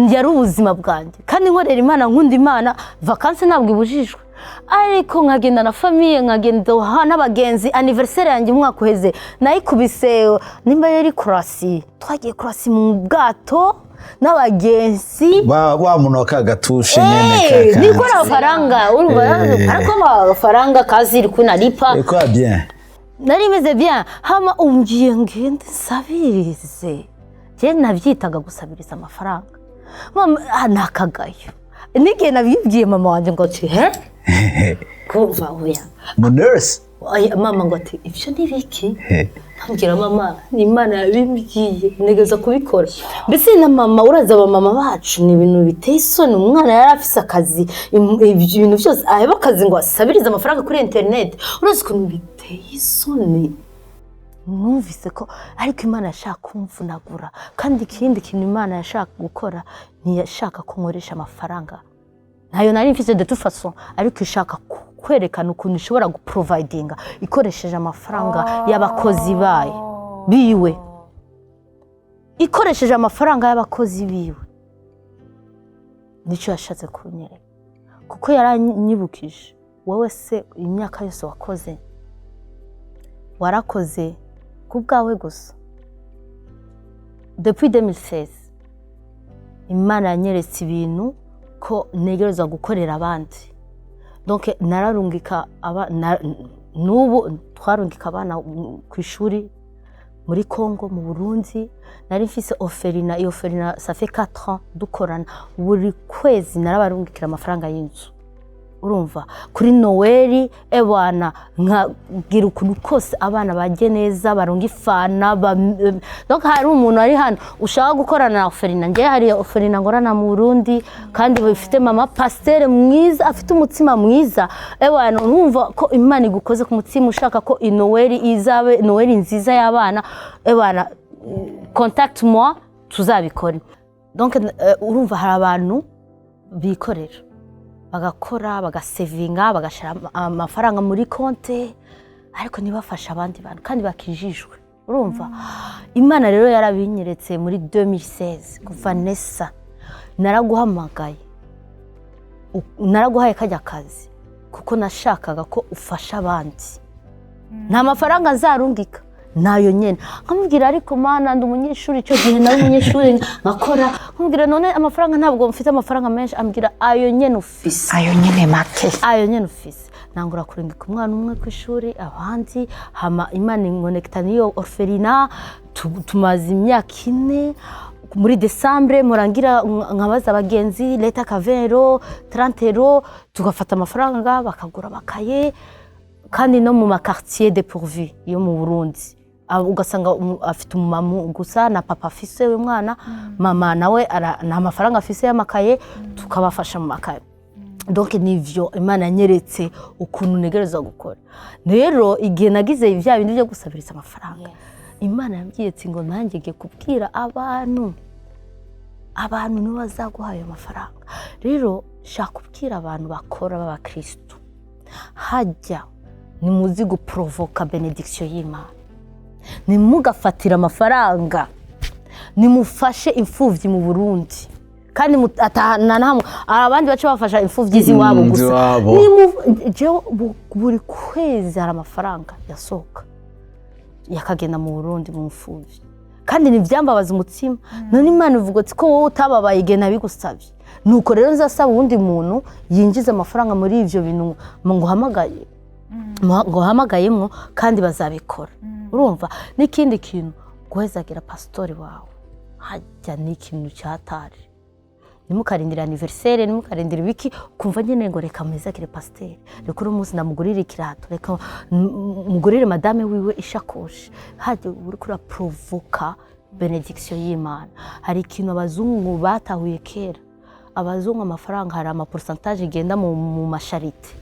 yari ubuzima bwanjye kandi nkorera Imana nkunda Imana vacances ntabwo ibujijwe ariko nkagenda na famille nkagenda n'abagenzi anniversaire yanjye umwaka uheze nayikubise nimba yari kurasi twagiye kurasi mu bwato n'abagenzi wa muntu wakagatushe nyene kaka niko amafaranga urumva ariko amafaranga kazi iri kunaripa eko bien nari meze bien hama ungiye ngende sabirize je navyitaga gusabiriza amafaranga mama nakagayo nige nabibwiye mama wanje ngo ati kumva oya mu nurse mama ngo ati ivyo nibiki nambwira mama ni Imana yabimbwiye negeza kubikora mbese na mama uraza aba mama bacu ni ibintu biteye isoni umwana yari afise akazi ibintu byose aheba akazi ngo asabirize amafaranga kuri internet urazi ko biteye isoni numvise ko ariko Imana yashaka kumvunagura kandi ikindi kintu Imana yashaka gukora ntiyashaka ko nkoresha amafaranga nayo nari mfise de toute façon ariko ishaka kwerekana ukuntu ishobora guprovidinga ikoresheje amafaranga y'abakozi biwe ikoresheje amafaranga y'abakozi biwe nico yashatse kunyereka kuko yaranyibukije wowe se imyaka yose wakoze warakoze kubwawe gusa depuis 2016 Imana yanyeretse ibintu ko negereza gukorera abandi donc nararungika nubu twarungika abana ku ishuri muri Congo mu Burundi nari mfise oferina iyo oferina ça fait 4 ans dukorana buri kwezi narabarungikira amafaranga y'inzu urumva kuri Noeli ebana nkagira ukuntu kose abana baje neza baronga ifana donc hari umuntu ari hano ushaka gukorana na oferina nje hari oferina ngorana mu Burundi kandi bifite mama pasteur mwiza afite umutima mwiza ebana urumva ko Imana igukoze ku mutima ushaka ko Noeli izabe Noeli nziza y'abana ebana contact moi tuzabikora donc urumva hari abantu bikorera bagakora bagasevinga bagashira amafaranga muri konte ariko nibafasha abandi bantu kandi bakijijwe urumva Imana rero yarabinyeretse muri 2016 Vanessa naraguhamagaye naraguhaye kajya kazi kuko nashakaga ko ufasha abandi nta mafaranga nzarungika nayo nyene nkamubwira ariko Mana ndi umunyeshuri cyo gihe nari umunyeshuri nkakora nkamubwira none amafaranga ntabwo mfite amafaranga menshi ambwira ayo nyene ufise ayo nyene make ayo nyene ufise nangura kurungika umwana umwe ku ishuri abandi hama Imana ingonekta niyo orphelina tumaze imyaka 4 muri Decembre murangira nkabaza abagenzi leta kavero 30 euro tugafata amafaranga bakagura bakaye kandi no mu quartier dépourvu yo mu Burundi ugasanga afite umumama gusa na papa afise we mwana mama nawe na amafaranga afise y'amakaye tukabafasha mu makaye donc nivyo Imana nyeretse ukuntu negereza gukora rero igihe nagize ivya bindi byo gusabiriza amafaranga Imana yambwiyetse ngo nanjye ngiye kubwira abantu nibo bazaguhaye amafaranga rero shaka kubwira abantu bakora baba Kristo hajya ni muzi guprovoka benediction y'Imana ni mugafatira amafaranga nimufashe imfuvyi mu Burundi kandi atana namwe abandi bace bafasha imfuvyi z'iwabo gusa buri kwezi hari amafaranga yasohoka yakagenda mu Burundi mu mfuvyi kandi nivyambabaza umutima none Imana ivuga ati ko wowe utababaye igena bigusabye nuko rero nzasaba uwundi muntu yinjiza amafaranga muri ivyo bintu ngo hamagayemwo kandi bazabikora urumva n'ikindi kintu guhezagira pastori wawe hajya n'ikintu cyatari nimukarindira anniversaire nimukarindira ibiki kumva nyene ngo reka mezakire pasteur reka uri umunsi ndamugurira ikirato reka mugurire madame wiwe ishakoshi hajya uri kura provoka benediction y'Imana hari ikintu abazungu batahuye kera abazungu amafaranga hari ama pourcentage igenda mu masharite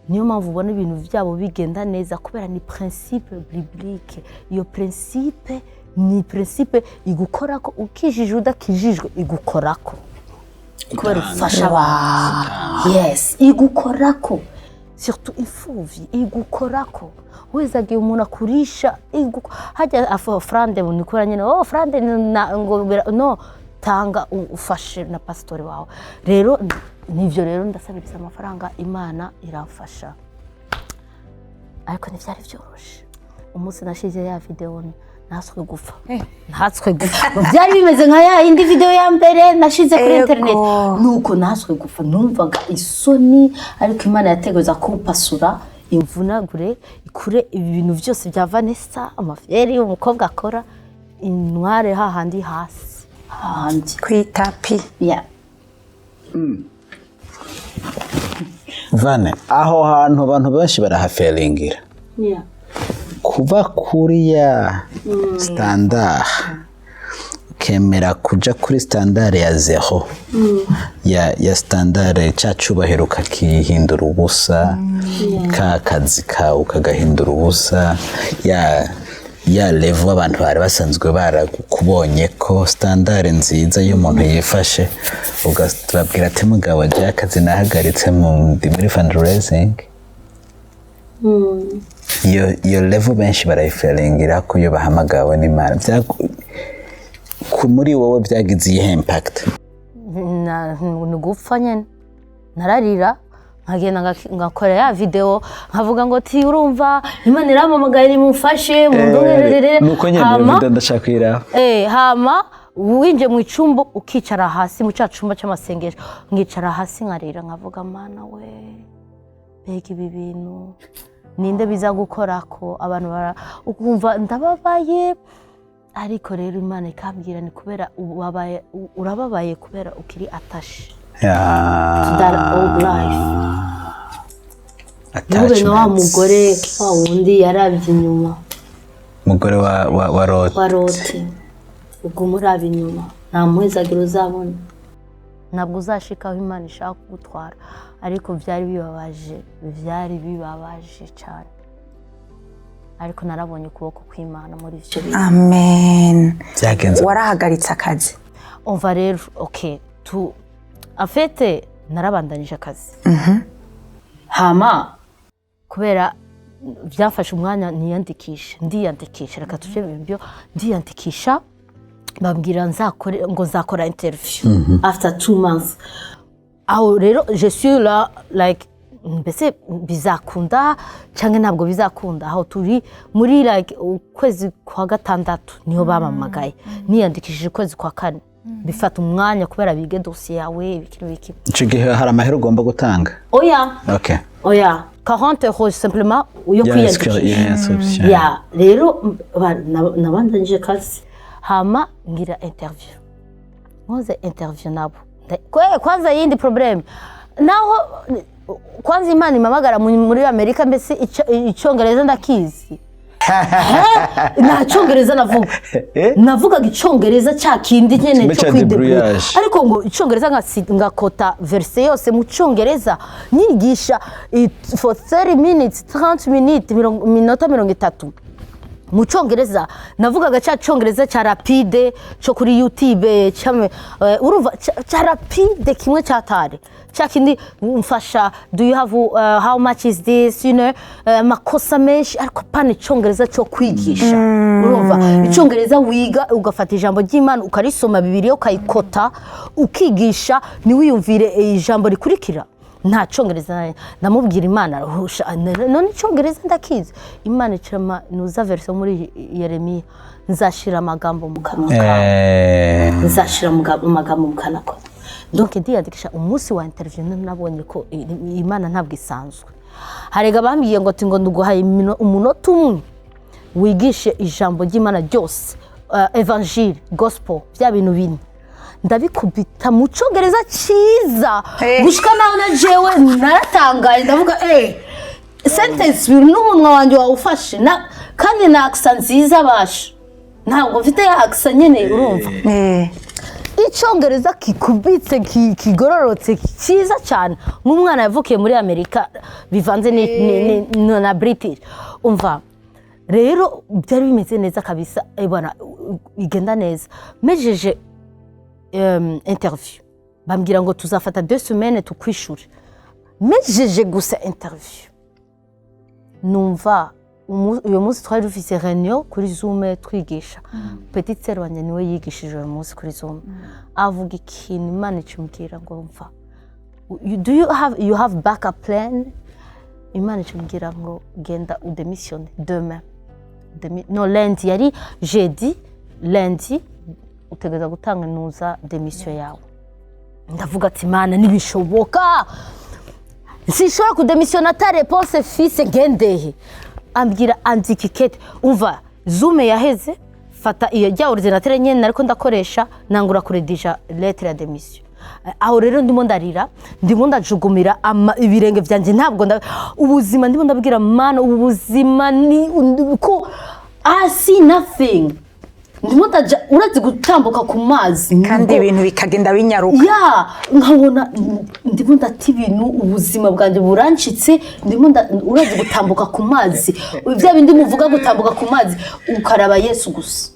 niyo mpamvu ubona ibintu byabo bigenda neza kubera ni principe biblique iyo principe ni principe igukorako ukijije udakijijwe igukorako kubera ufasha abantu yes igukorako surtout imfuvyi igukorako wezagiye umuntu akurisha hajya afo frande nikora nyene frande ngo no tanga ufashe na pastori wawe rero nivyo rero ndasabiriza amafaranga Imana irafasha ariko ntivyari vyoroshe umunsi nashize ya video naswe gufa ntatswe gufa byari bimeze nka ya indi video ya mbere nashize kuri internet nuko naswe gufa numvaga isoni ariko Imana yategeza kupasura imvunagure ikure ibintu byose bya Vanessa amafyeri umukobwa akora intware hahandi hasi handi kwitapi yeah Vane aho hantu abantu benshi barahafelingira yeah kuva kuri ya standard ukemera kuja kuri standard ya zero ya standard cyacubahiro kakihindura ubusa ka kazi ka ukagahindura ubusa ya level abantu bari basanzwe barakubonye ko standard nziza y'umuntu yifashe ugasabwira ati mugabo je akazi nahagaritse muri fundraising iyo level benshi barayifelingira ko yo bahamagawe n'Imana muri wowe byagize iyi impact gupfa nyene nararira nkagenda ngakora ya video nkavuga ngo ti urumva Imana iramamagaye nimufashe mundorerere nuko nyene video ndashakira hama winje mu icumbo ukicara hasi mu cyacumba cy'amasengesho ngicara hasi nkarira nkavuga Mana we bega ibi bintu ninde biza gukorako abantu ukumva ndababaye ariko rero Imana ikambwira ni kubera urababaye kubera ukiri attaché that old life nube no mugore wa wundi yarabye inyuma mugore wa rote ubwo murabi inyuma nta muhezagiro uzabona ntabwo uzashikaho Imana ishaka kugutwara ariko byari bibabaje cyane ariko narabonye ukuboko kw'Imana muri ivyo bintu amen warahagaritse akazi umva rero okay afete narabandanije akazi hama kubera byafashe umwanya ndiyandikisha reka tuje ibyo ndiyandikisha bambwira nzakora interview after 2 months aho rero je suis là like mbese bizakunda cyangwa ntabwo bizakunda aho turi muri like ukwezi kwa gatandatu niho bamamagaye niyandikishije ukwezi kwa kane bifata umwanya kubera bige dossier yawe ibiki icyo gihe hari amahera ugomba gutanga oya 40 euros simplement yo kwiyandikisha rero nabandanyije kazi hama ngira interview nkoze interview nabo kwanza yindi problem naho kwanza Imana imamagara muri Amerika mbese icyongereza ndakizi nta cyongereza navugaga icyongereza cyakindi nyene cyo kwidebura ariko ngo icyongereza ngakota verse yose mu cyongereza nigisha for 30 minutes 30 minutes minota 30 mu cyongereza navugaga cya cyongereza cya rapide cyo kuri YouTube urumva cya rapide kimwe cyatare cyakindi mfasha do you have how much is this you know makosa menshi ariko pane cyongereza cyo kwigisha urumva icyongereza wiga ugafata ijambo ry'Imana ukarisoma Bibiliya ukayikota ukigisha ni wiyumvire ijambo rikurikira nta cyongereza ndamubwira Imana none cyongereza ndakizi Imana icirama nuza verse muri Yeremiya nzashira amagambo mu kanwa kawe nzashira amagambo mu kanwa kawe donc ndiyandikisha umunsi wa interview nabonye ko Imana ntabwo isanzwe harega bambwiye ngo ngo nduguhaye umunota umwe wigishe ijambo ry'Imana ryose evangile gospel bya bintu bine ndabikubita mu cyongereza cyiza gushika naho na jewe naratangaye ndavuga sentence n'umunwa wanjye wawufashe kandi na accent nziza basha ntabwo mfite ya accent nyene urumva icyongereza kikubitse kigororotse cyiza cyane nk'umwana yavukiye muri Amerika bivanze na British umva rero byari bimeze neza kabisa bwana igenda neza mejeje interview bambwira ngo tuzafata 2 semaines tukwishura mejeje gusa interview numva uyu munsi twari dufise réunion kuri Zoom twigisha petite sœur wanjye niwe yigishije uyu munsi kuri Zoom avuga ikintu Imana icumbwira ngo mva do you have backup plan Imana icumbwira ngo genda u démissionne demain no lundi yari jeudi lundi utegeza gutanga nuza demission yawe ndavuga ati Imana nibishoboka sinshobora kudemisiona ta réponse fils ngendehe ambwira andikikete umva Zoom yaheze fata iyo jya ordinateur nyene ariko ndakoresha nangura kuredija lettre ya demission aho rero ndimo ndarira ndimo ndajugumira ibirenge byanje ntabwo ubuzima ndimo ndabwira Mana ubuzima ni ko see nothing ndimo ndaja urazi gutambuka ku mazi kandi ibintu bikagenda binyaruka nkabona ndimo ndati ibintu ubuzima bwanjye burancitse ndimo urazi gutambuka ku mazi bya bindi muvuga gutambuka ku mazi ukaraba Yesu gusa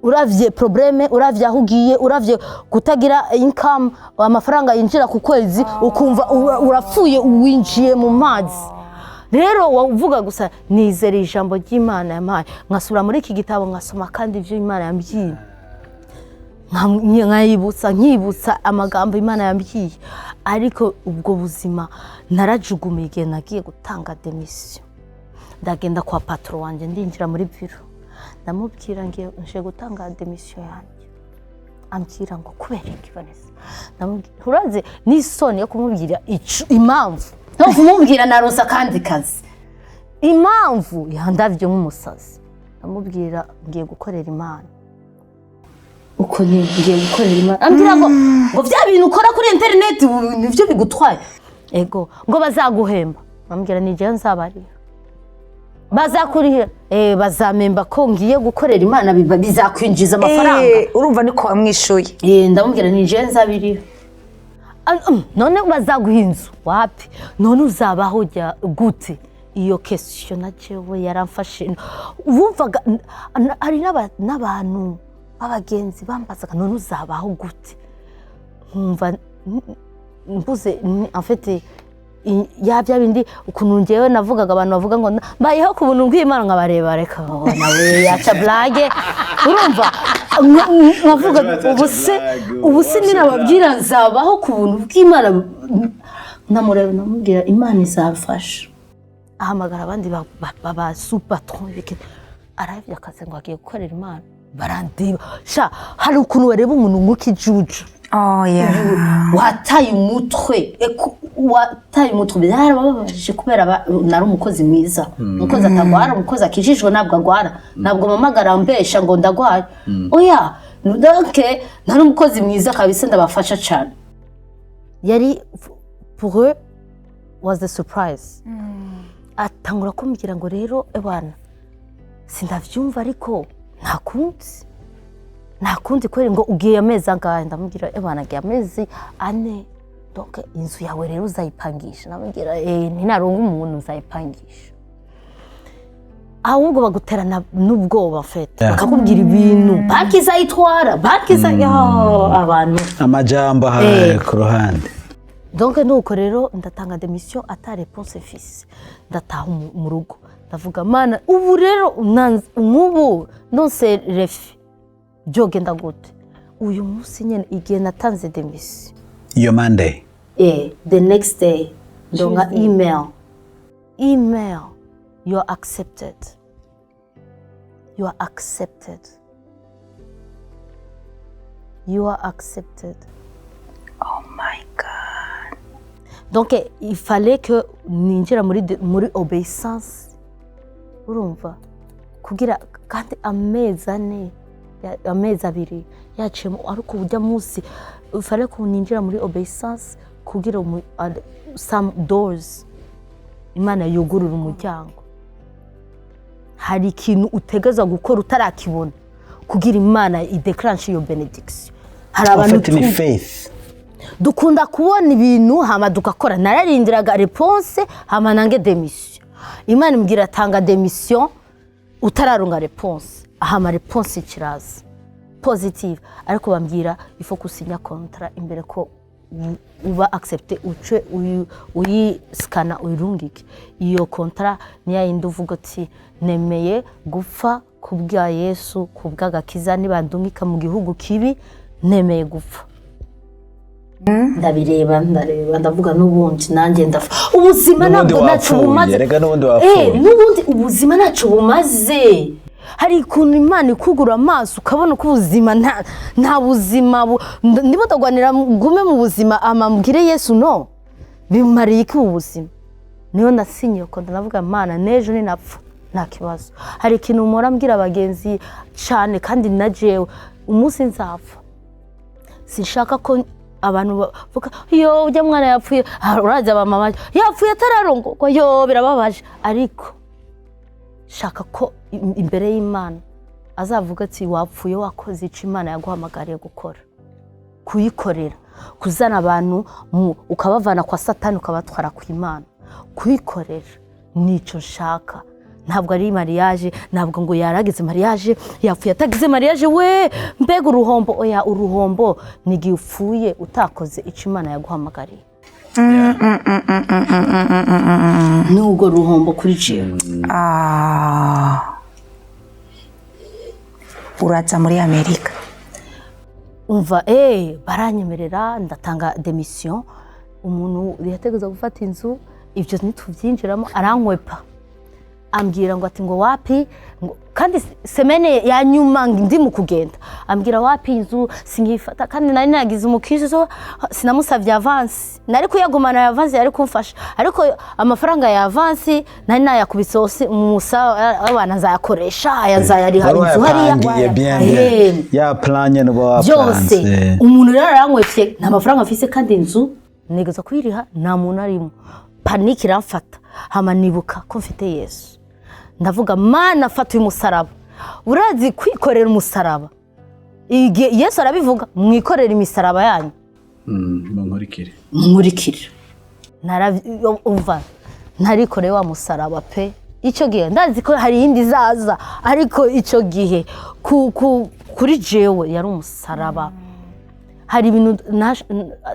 uravye probleme uravye ahugiye uravye kutagira income amafaranga yinjira ku kwezi ukumva urapfuye uwinjiye mu mazi rero wavuga gusa nizera ijambo ry'Imana yampaye nkasubira muri iki gitabo ngasoma kandi ivyo Imana yambwiye nkibutsa amagambo Imana yambwiye ariko ubwo buzima narajugumiye nagiye gutanga demission ndagenda kwa patron wanje ndinjira muri biro ndamubwira ngiye nje gutanga demission yanjye ambwira ngo kubera iki Vanessa ndamubwira uraze n'isoni yo kumubwira impamvu no kumubwira narosa kandi kazi impamvu yandavye nk'umusazi ndamubwira ngiye gukorera Imana uko ngiye gukorera Imana ambwira ngo bya bintu ukora kuri internet nivyo bigutwaye ego ngo bazaguhemba ambwira ni je nzabarira bazakurihira bazamemba ko ngiye gukorera Imana bizakwinjiza amafaranga urumva niko wamwishuye ndamubwira ni je nzabirira none bazaguha inzu wapi none uzabaho gute iyo question nacewe yaramfashe wumvaga ari n'abantu abagenzi bambazaga none uzabaho gute nkumva mbuze en fait yabya bindi ukuntu ngewe navugaga abantu bavuga ngo mbayeho ku buntu bw'Imana nkabareba reka nawe yaca blague urumva nkavuga ubuse ninababwira nzabaho ku buntu bw'Imana namureba namubwira Imana izafasha ahamagara abandi baba super patron arabye akaze ngo agiye gukorera Imana barandiba sha hari ukuntu wareba umuntu nk'ikijuju wataye umutwe byarababaje kubera nari umukozi mwiza umukozi atagwara umukozi akijijwe ntabwo agwara ntabwo muhamagara mbesha ngo ndagwaye oya donc nari umukozi mwiza kabisa ndabafasha cyane yari pour eux was a surprise atangura kumbwira ngo rero ebana sindavyumva ariko ntakundi kweri ngo ugiye amezi angahe ndamubwira ebana agiye amezi 4 donc inzu yawe rero uzayipangisha ndamubwira ntinaronga umuntu uzayipangisha ahubwo baguterana n'ubwoba fete bakakubwira ibintu banki izayitwara banki abantu amajambo ku ruhande. Donc nuko rero ndatanga démission ata réponse fils ndataha mu rugo ndavuga mana ubu rero nk'ubu nonse refi byogenda gute uyu munsi nyene igihe natanze démission Your Monday. The next day ndonga email you're accepted. You are accepted. You are accepted. Oh my God. Donc il fallait que ninjira muri obéissance. Urumva kugira kandi amezi abiri yacemo ariko ujya munsi il fallait que ninjira muri obéissance kugira some doors Imana yugurura umuryango. Hari ikintu utegeza gukora utarakibona kugira Imana ideclenche iyo benediction. Hari abantu faith. Dukunda kubona ibintu hama dukakora nararindiraga réponse hama nange démission. Imana imbwira tanga démission utararonga réponse. Hama réponse ikiraza positive ariko bambwira il faut gusinya contrat imbere ko uba accepter uce uyi skana uyirungike. Iyo contrat niya yindi uvuga ati nemeye gupfa kubwa Yesu kubwagakiza nibandungika mu gihugu kibi nemeye gupfa. Ndabireba ndavuga n'ubundi nanjye ndafa ubuzima nabwo nacu bumaze rega n'ubundi wapfuye n'ubundi ubuzima nacu bumaze. Hari ikuntu Imana ikugura amaso ukabona ko ubuzima nta buzima ndimo tagwanira gume mu buzima amambwire Yesu no bimariye iki ubuzima. Niyo nasinye ko ndavuga Mana nejo ni napfa nta kibazo. Hari ikintu umora mbwira abagenzi cyane kandi najewe umunsi nzapfa sinshaka ko abantu bavuga yo ujya mwana yapfuye uraza bamama yapfuye atararongo yo birababaje ariko shaka ko imbere y'Imana azavuga ati wapfuye wakoze iki Imana yaguhamagariye gukora kuyikorera kuzana abantu ukabavana kwa Satani ukabatwara ku Imana kuyikorera nico shaka. Ntabwo ari mariage ntabwo ngo yaragize mariage yapfuye atagize mariage we mbega uruhombo oya uruhombo nigiye upfuye utakoze iki Imana yaguhamagariye. Nugo ruhombo kuri jewe. Uraza muri Amerika umva baranyemerera ndatanga démission umuntu yategeza gufata inzu ivyo nituvyinjiramo arankwepa ambwira ngo ati ngo wapi kandi semene ya nyuma ndi mu kugenda ambwira wapi inzu singifata kandi nari nagize umukisho sinamusavye avance nari kuyagumana ya avance yari kumfasha ariko amafaranga ya avance nari nayakubise hose musa abana zayakoresha ayazayari hari inzu hariya ya planye no bapanze umuntu rero arankwefye nta mafaranga afise kandi inzu nigeza kwiriha nta muntu arimo paniki ramfata hama nibuka ko mfite Yesu ndavuga Mana fata uyu musaraba urazi kwikorera umusaraba Yesu arabivuga mwikorera imisaraba yanyu nkurikire umva ntarikoreye wa musaraba pe icyo gihe ndazi ko hari indi zaza ariko icyo gihe kuri jewe yari umusaraba. Hari ibintu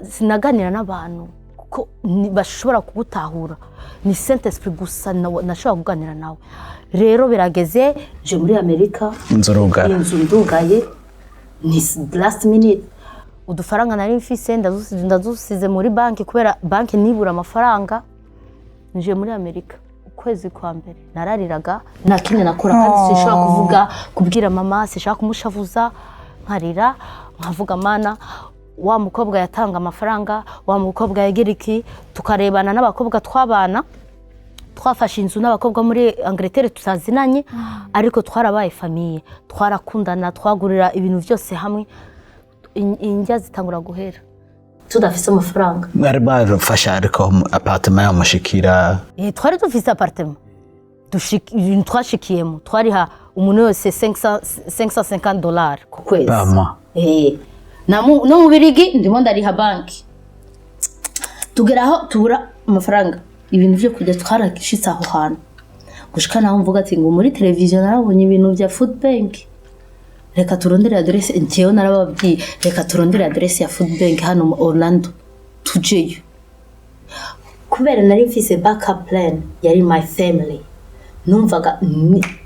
sinaganira n'abantu ko bashobora kugutahura ni Saint Esprit gusa nashobora kuganira nawe. Rero birageze je muri Amerika inzu ndugaye ni last minute udufaranga nari mfise ndazusize muri banki kubera banki nibura amafaranga nje muri Amerika ukwezi kwa mbere narariraga nta kindi nakora kandi sinshaka kuvuga kubwira mama sinshaka kumushavuza nkarira nkavuga Mana wa mukobwa yatanga amafaranga wa mukobwa yageriki tukarebana n'abakobwa twabana twafashe inzu n'abakobwa muri Angleterre tutazinanye ariko twarabaye famille twarakundana twagurira ibintu byose hamwe injya zitangura guhera tudafise amafaranga bari barafasha ariko apartment yamushikira twari dufise apartment twashikiyemo twariha umuntu wese $550 ku kwezi bama no mu Birigi ndimo ndariha banki tugeraho tubura amafaranga ibintu byo kujya twarashitse aho hantu gushika naho mvuga ati ngo muri televiziyo narabonye ibintu bya food bank, reka turondere adresse. Njyewe narababwiye reka turondere adresse ya food bank hano mu Orlando tujeyo, kubera nari mfise backup plan yari my family. Numvaga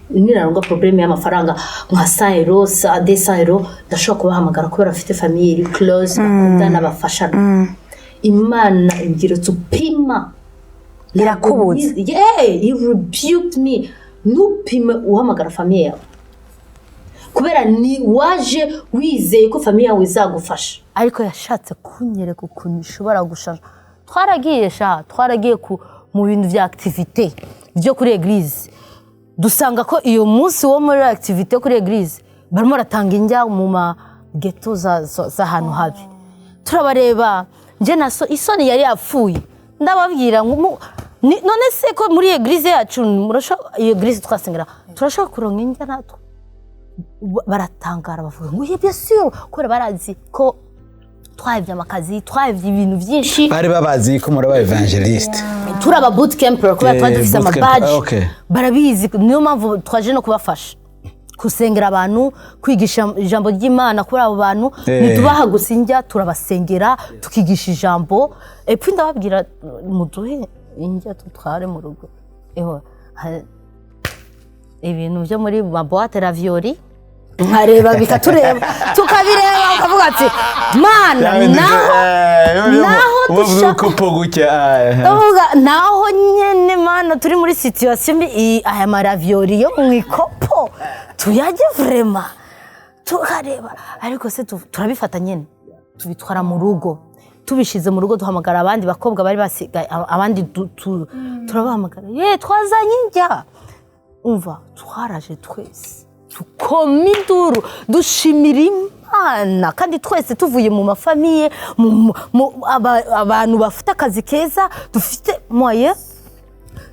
niraronga problem y'amafaranga nka 100 euros a 200 euros ndashobora kubahamagara kubera afite famille iri close bakundana bafashana. Imana ingira tupima irakubuza. Yeah, he rebuked me. Nupime uhamagara famille yawe kubera ni waje wizeye ko famille yawe izagufasha. Ariko yashatse kunyereka ukuntu ishobora gushaka. Twaragiye mu bintu vya activité byo kuri église, dusanga ko iyo munsi wo muri activité kuri église barimo ratanga injya mu ma ghetto za hano habi. Turabareba nje naso isoni yari apfuye, ndababwira none se ko muri église yacu murasho iyo église twasengera turashaka kuronka injya natwe. Baratangara bavuga ngo bien sûr ko barazi ko twavye amakazi, twavye ibintu vyinshi. Bari babazi ko muri aba evangelist. Turaba boot camp kubera twadufise ama badge. Barabizi niyo mpamvu twaje no kubafasha kusengera abantu, kwigisha ijambo ry'Imana kuri abo bantu. Nitubaha gusinjya turabasengera, tukigisha ijambo. Epfo ndababwira muduhe injya tutware mu rugo. Ibintu byo muri boîte ravioli nkareba bikatureba tukabireba ukavuga ati mana naho dushaka naho nyene mana turi muri situation mbi. Aya maravioli yo mu ikopo tuyaje vraiment tukareba, ariko se turabifata nyene tubitwara mu rugo. Tubishize mu rugo duhamagara abandi bakobwa bari basigaye, abandi turabahamagara twazanye njya umva. Twaraje twese tukoma induru dushimira Imana, kandi twese tuvuye mu mafamiye abantu bafite akazi keza dufite moye,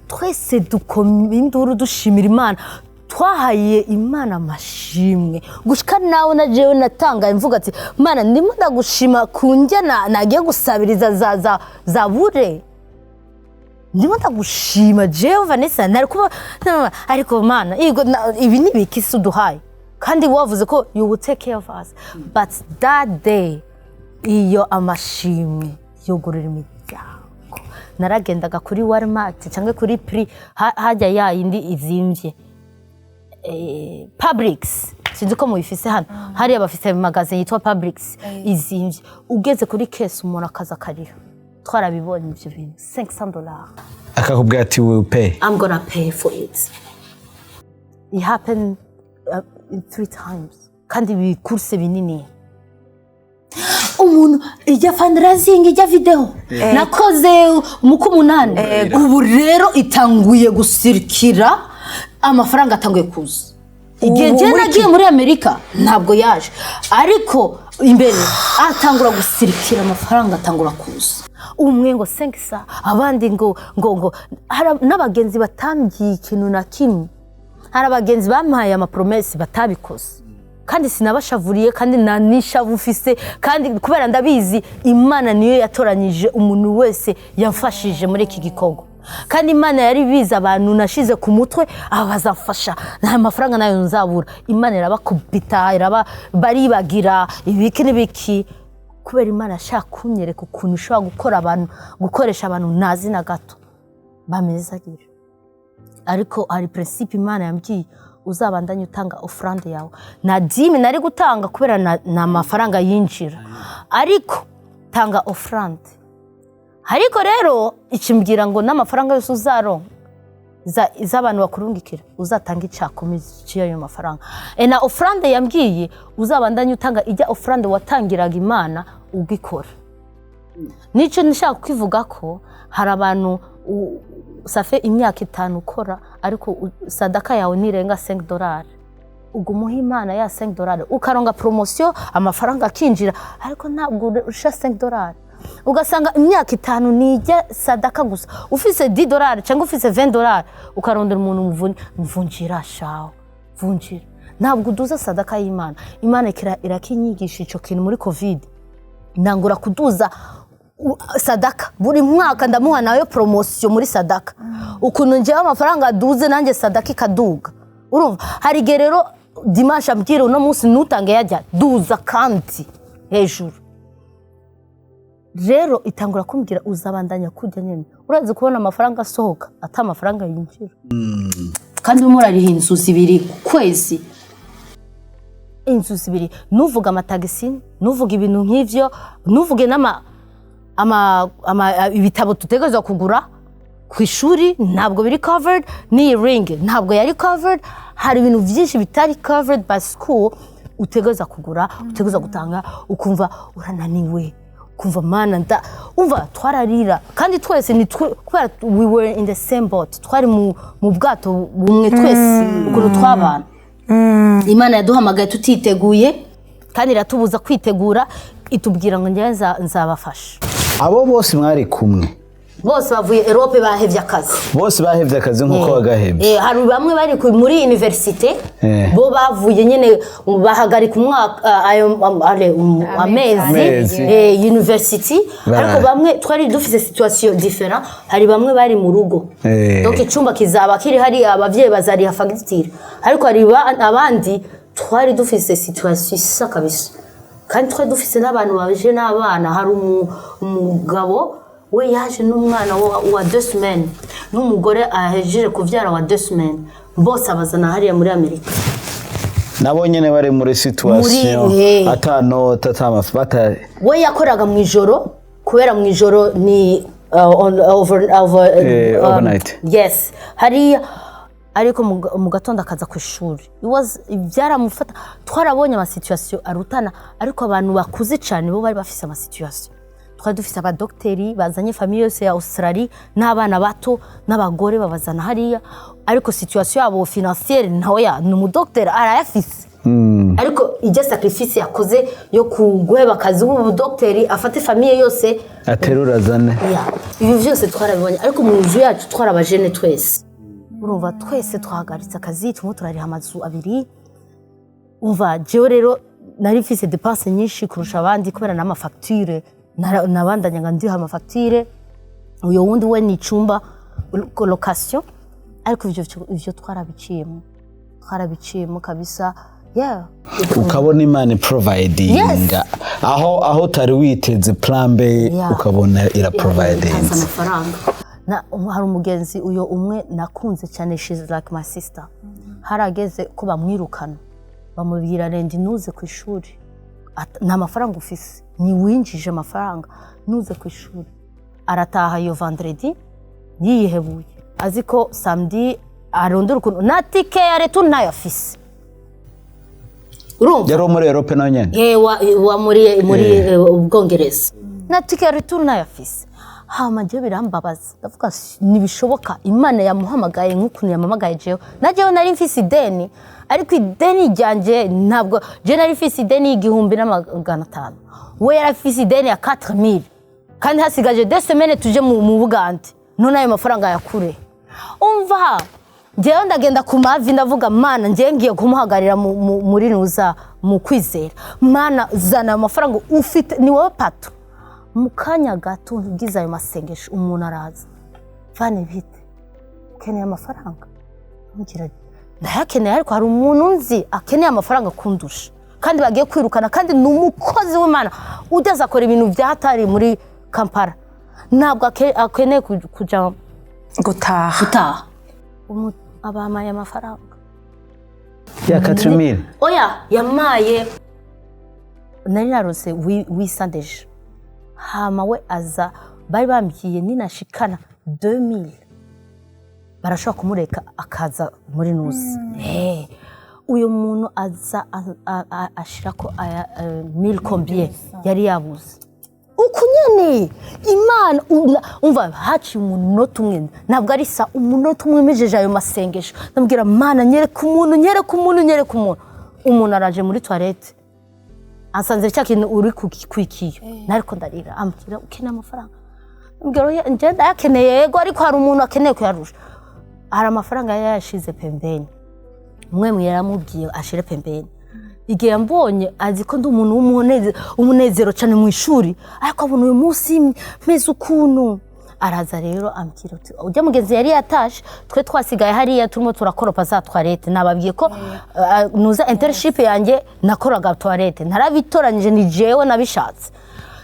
twese dukoma induru dushimira Imana. Twahaye Imana amashimwe gushika nawe na jewe natanga imvuga ati Mana ndimo ndagushima kunjya nagiye gusabiriza za bure, ndimo ndagushima jewe Vanessa nari kuba ariko Mana ibi nibikisi uduhaye kandi wavuze ko you will take care of us. But that day iyo amashimwe yogorera imiryango. Naragendaga kuri Walmart cyangwa kuri Pri hajya yindi izimvye Publix, sinzi ko mubifise hano. Hari abafise magazine yitwa Publix izimvye, ugeze kuri case umuntu akaza karira. Twarabibonye ibyo bintu $500. Akakubwira ati we will pay. I'm gonna pay for it. It happened 3 times. Kandi bikurse binini. Umuntu ijya fundraising ijya video nakoze umuko 8. Ubu rero itanguye gusirikira, amafaranga atanguye kuza. Igihe nagiye muri Amerika ntabwo yaje, ariko imbere atangura gusirikira amafaranga atangura kuza. Umwe ngo 5 abandi ngo n'abagenzi batambiye ikintu na kimwe. Hari abagenzi bampaye ama promesse batabikoze, kandi sinabashavuriye kandi nanishavu mfise, kandi kubera ndabizi Imana niyo yatoranyije umuntu wese yafashije muri iki gikorwa. Kandi Imana yari biza abantu nashize ku mutwe abazafasha, nta mafaranga nayo nzabura. Imana irabakubita baribagira ibiki n'ibiki, kubera Imana ashaka kunyereka ukuntu ushobora gukoresha abantu nazi na gato bamezagira. Ariko hari principe Imana yambwiye uzabandanye utanga offrande yawe. Na dimi nari gutanga kubera na mafaranga yinjira, ariko tanga offrande. Ariko rero ikimbwira ngo n'amafaranga yose uzaronka iz'abantu bakurungikira uzatanga icakomeza cy'ayo mafaranga. Na offrande yambwiye uzabandanye utanga ijya offrande watangiraga Imana ugikora. Nico nishaka kwivuga ko hari abantu safe imyaka 5 ukora, ariko sadaka yawe nirenga $5. Ugumuha Imana ya $5 ukaronga promotion amafaranga akinjira, ariko ntabwo usha $5. Ugasanga imyaka 5 nijya sadaka gusa. Ufise $10 cyangwa ufise $20 ukarondera umuntu mvunjira shawo vunjira. Ntabwo uduza sadaka y'Imana. Imana irakinyigisha ico kintu muri Covid. Nangura kuduza sadaka buri mwaka ndamuha nayo promotion muri sadaka ukuntu njewe amafaranga aduze nanjye sadaka ikaduga urumva hari gerero dimanche ambwira uno munsi nutange yajya duza kandi hejuru rero itangura kumbwira uzabandanya kujya nyene urazi kubona amafaranga asohoka ata amafaranga yinjira kandi umurariha inzu zibiri kwezi inzu zibiri nuvuga amatagisi nuvuga ibintu nk'ivyo nuvuge ibitabo tutegerezwa kugura ku ishuri ntabwo biri covered ni ring ntabwo yari covered hari ibintu byinshi bitari covered by school utegerezwa kugura utegerezwa gutanga ukumva urananiwe kumva mana umva twararira kandi twese ni kubera we were in the same boat twari mu bwato bumwe twese ukuntu twabana Imana yaduhamagaye tutiteguye kandi iratubuza kwitegura itubwira ngo njye nzabafasha abo bose mwari kumwe bose bavuye Europe bahevye akazi bose bahevye akazi nkuko bagahevye hari bamwe bari muri universite bo bavuye nyene bahagarika umwaka amezi university ariko bamwe twari dufise situation different hari bamwe bari mu rugo donc icumba kizaba kiri hari abavyeyi bazari fagitire ariko hari abandi twari dufise situation isa kabisa kandi twari dufise n'abantu baje n'abana hari umugabo we yaje n'umwana wa 2 semaines n'umugore ahejeje kuvyara wa 2 semaines bose abazana hariya muri Amerika nabo nyene bari muri situation atanota atamafata we yakoraga mu ijoro kubera mu ijoro ni overnight yes hariya ariko mu gatondo akaza ku ishuri byaramufata twarabonye ama situation arutana ariko abantu bakuze cyane bo bari bafise ama situation twari dufise abadokteri bazanye famille yose ya Australia n'abana bato n'abagore babazana hariya ariko situation yabo financière ntoya n'umudokteri arayafise ariko ijya sacrifice yakoze yo kugweba akazi w'ubudokteri afate famille yose aterura zane ibi byose twarabibonye ariko mu nzu yacu twarabajene twese urumva twese twahagaritse akazi tumwe turariha amazu abiri umva jewe rero nari mfise dépense nyinshi kurusha abandi kubera n'ama facture nabandanya nga ndiha ama facture uyo wundi we ni icumba location ariko ivyo twarabiciyemo kabisa ukabona Imana providing aho tari witeze plan B ukabona ira providing amafaranga hari umugenzi uyo umwe nakunze cyane she's like my sister harageze ko bamwirukana bamubwira rendi nuze ku ishuri nta mafaranga ufise ni winjije amafaranga nuze ku ishuri arataha iyo vendredi yihebuye aziko samedi arondera ukuntu na tike ya retu nayo afise urumva yari muri Europe nayo nyene wa muri Ubwongereza na tike ya retu nayo afise hama je birambabaza ndavuga nibishoboka Imana yamuhamagaye nk'ukuntu yamamagaye jewe najewe nari mfise ideni ariko ideni ryanje ntabwo je nari mfise ideni 1500 we yari mfise ideni ya 4000 kandi hasigaje 2 semaines tuje mu Bugande none ayo mafaranga yakure umva jewe ndagenda ku mavi ndavuga Mana ngiye kumuhagarira muri nuza mu kwizera Mana zana amafaranga ufite ni wowe pato mukanya gato ngize ayo masengesho umuntu araza vane bite ukeneye amafaranga ngira ndayakeneye ariko hari umuntu nzi akeneye amafaranga kundusha kandi bagiye kwirukana kandi n'umukozi w'Imana udeza akora ibintu byahatari muri Kampala ntabwo akeneye kuja gutaha abamaye amafaranga ya 4000 oya yamaye nari narose wisandeje hama we aza bari bambyiye ninashikana 2000 barashobora kumureka akaza muri nuzi uyu muntu aza ashirako 1000 combien yari yabuze ukunyene Imana umva haci umunota umwe ntabwo ari sa umunota umwe mejeje ayo masengesho ndambwira Mana nyereka umuntu araje muri toilette asanze cyakintu uri kwikiyo nariko ndarira ambwira ukeneye amafaranga mbwira nje ndayakeneye yego ariko hari umuntu akeneye kuyarusha hari amafaranga yashize pembeni umwe yaramubwiye ashire pembeni igihe yambonye azi ko ndi umuntu w'umunezero cyane mu ishuri ariko abona uyu munsi meze ukuntu araza rero ambwira ati ujya mugenzi yari yatashe twe twasigaye hariya turimo turakoropa za toilette nababwiye ko nuza internship yanjye nakoraga toilette narabitoranyije ni jewe nabishatse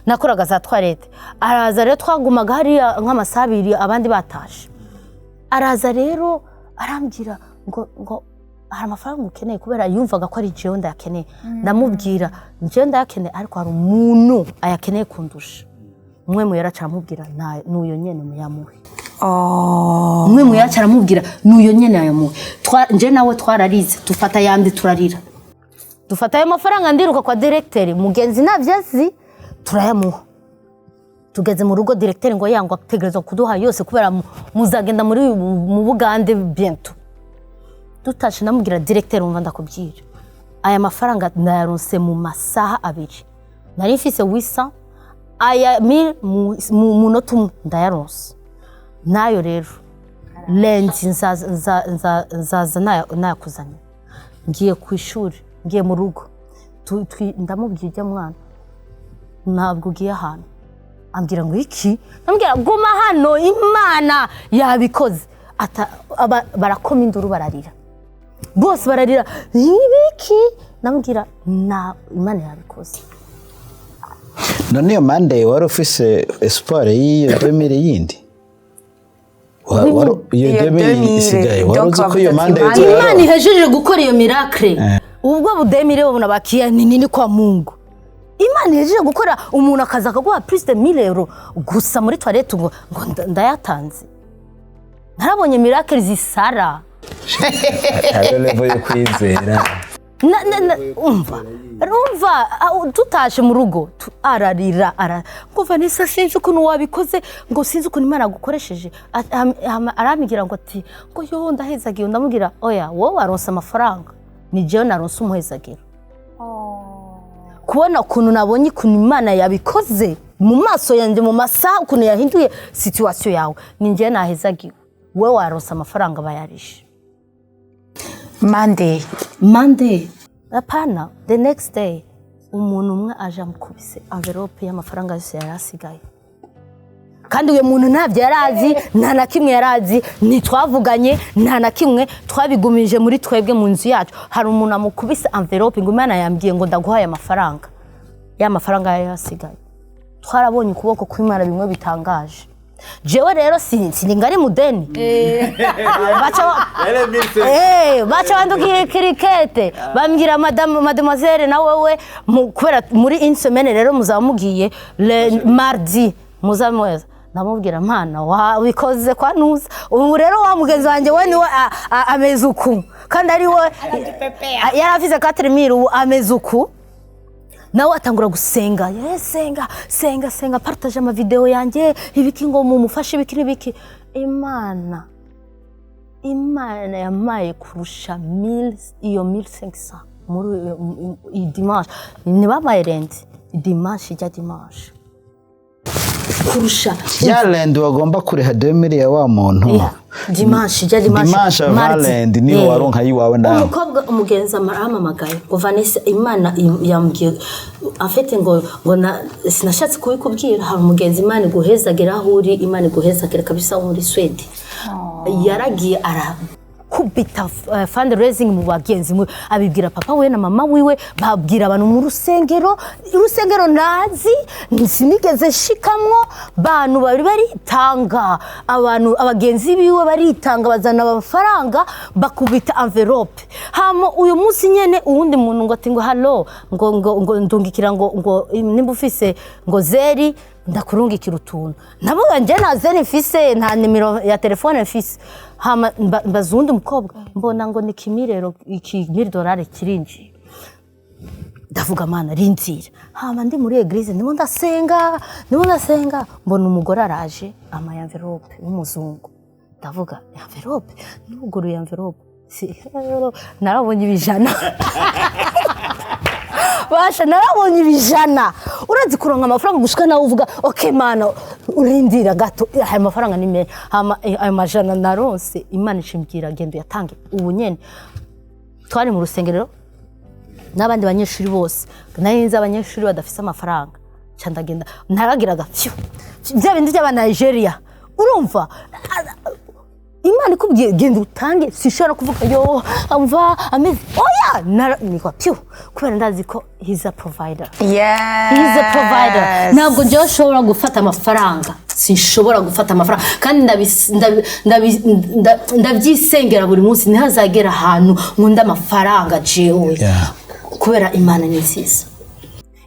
nakoraga za toilette araza rero twagumaga hariya nk'amasabiri abandi batashe araza rero arambwira ngo hari amafaranga ukeneye kubera yumvaga ko ari jewe ndayakeneye ndamubwira jewe ndayakeneye ariko hari umuntu ayakeneye kundusha umwe mu yaraca aramubwira n'uyo nyene muyamuhe umwe mu yaraca aramubwira n'uyo nyene ayamuhe nje nawe twararize dufata yandi turarira dufata ayo mafaranga ndiruka kwa directeur mugenzi navyazi turayamuha tugeze mu rugo directeur ngo yango ategerezwa kuduha yose kubera muzagenda mu Bugande bientôt dutashe namubwira directeur umva ndakubwira aya mafaranga ndayaronse mu masaha abiri nari mfise 800 aya mu munota ndayaronse nayo rero lendi nzaza nayakuzanye ngiye ku ishuri ngiye mu rugo ndamubwira ujya mwana ntabwo ugiye ahantu ambwira ngo iki ndamubwira guma hano imana yabikoze barakoma induru bararira bose bararira ibiki ndamubwira imana yabikoze none iyo Monday wari ufise espoir y'iyo 2000 yindi iyo 2000 isigaye wari uzi ko iyo Monday imana ihejeje gukora iyo miracle ubwo budemire babona bakiya nini kwa Mungu imana ihejeje gukora umuntu akaza akaguha plus de 1000 euro gusa muri toilette ngo ndayatanze narabonye miracle zisara ari level yo kwizera umva tutashe mu rugo ararira ngo Vanessa sinzi ukuntu wabikoze ngo sinzi ukuntu imana gukoresheje arambwira ngo ati ngo yo ndahezagiye ndamubwira oya wowe waronse amafaranga ni jewe naronse umuhezagiro kubona ukuntu nabonye ukuntu imana yabikoze mu maso yanjye mu masaha ukuntu yahinduye situation yawe ni jewe nahezagiwe wowe waronse amafaranga bayarishe Monday apana the next day umuntu umwe aje amukubise envelope y'amafaranga yose yarasigaye kandi uyo muntu ntabyo yarazi nta na kimwe yarazi ntitwavuganye nta na kimwe twabigumije muri twebwe mu nzu yacu hari umuntu amukubise envelope ngo imana yambwiye ngo ndaguhaye amafaranga y'amafaranga yarasigaye twarabonye ukuboko kw'Imana bimwe bitangaje jewe rero siningari mudeni bacha bandukiye kirikete bambwira mademoiselle na wewe kubera muri une semaine rero muzamugiye le mardi muzamweza namubwira mpana wabikoze kwa nuza ubu rero wa mugenzi wanje we niwe amezuku kandi ari we yarafize 4000 ubu amezuku nawe atangura gusenga senga partage ama video yanjye ibiki ngo mumufashe ibiki n'ibiki imana yamaye kurusha 1500 muri dimanche nibabaye rendi dimanche kurusha ya rendi wagomba kuriha 2000 ya wa muntu dimanche Valend ni waronka yiwawe ndaho umukobwa umugenzi aramamagaye ngo Vanessa imana yambwiye afite ngo sinashatse kubikubwira hari umugenzi imana guhezagera ahuri imana guhezagera kabisa muri Sweden yaragiye kubita fundraising mu bagenzi abibwira papa we na mama wiwe babwira abantu mu rusengero nazi sinigeze shikamwo bantu bari baritanga abantu abagenzi biwe baritanga bazana amafaranga bakubita envelope hama uyu munsi nyene uwundi muntu ngo ati ngo hallo ngo ndungikira ngo nimba ufise ngo zeri ndakurungikira utuntu nabo nje na zeri mfise nta nimero ya telefone mfise hama bazundi mukobwa mbona ngo ni kimirero $1000 kirinji ndavuga mana rinzira hama ndi muri eglise ndimo ndasenga mbona umugore araje ama envelope w'umuzungu ndavuga envelope n'uguruye envelope narabonye ibijana basha narabonye ibijana urazi kuronka amafaranga gushika nawe uvuga okay mana urindira gato aya mafaranga ni menshi aya majana naronse imana ishimbwira gendo yatange ubu nyene twari mu rusengero n'abandi banyeshuri bose nari nzi abanyeshuri badafise amafaranga cyandagenda naragiraga bya bindi by'aba Nigeria urumva Imana ikubwiye genda utange sishobora kuvuga yo amva amezi oya niko kubera ndazi ko he's a provider. Yes. He's a provider. Ntabwo njye nshobora gufata amafaranga. Sinshobora gufata amafaranga kandi ndabyisengera buri munsi ntihazagera ahantu nkunda amafaranga jewe. Kubera Imana ni nziza.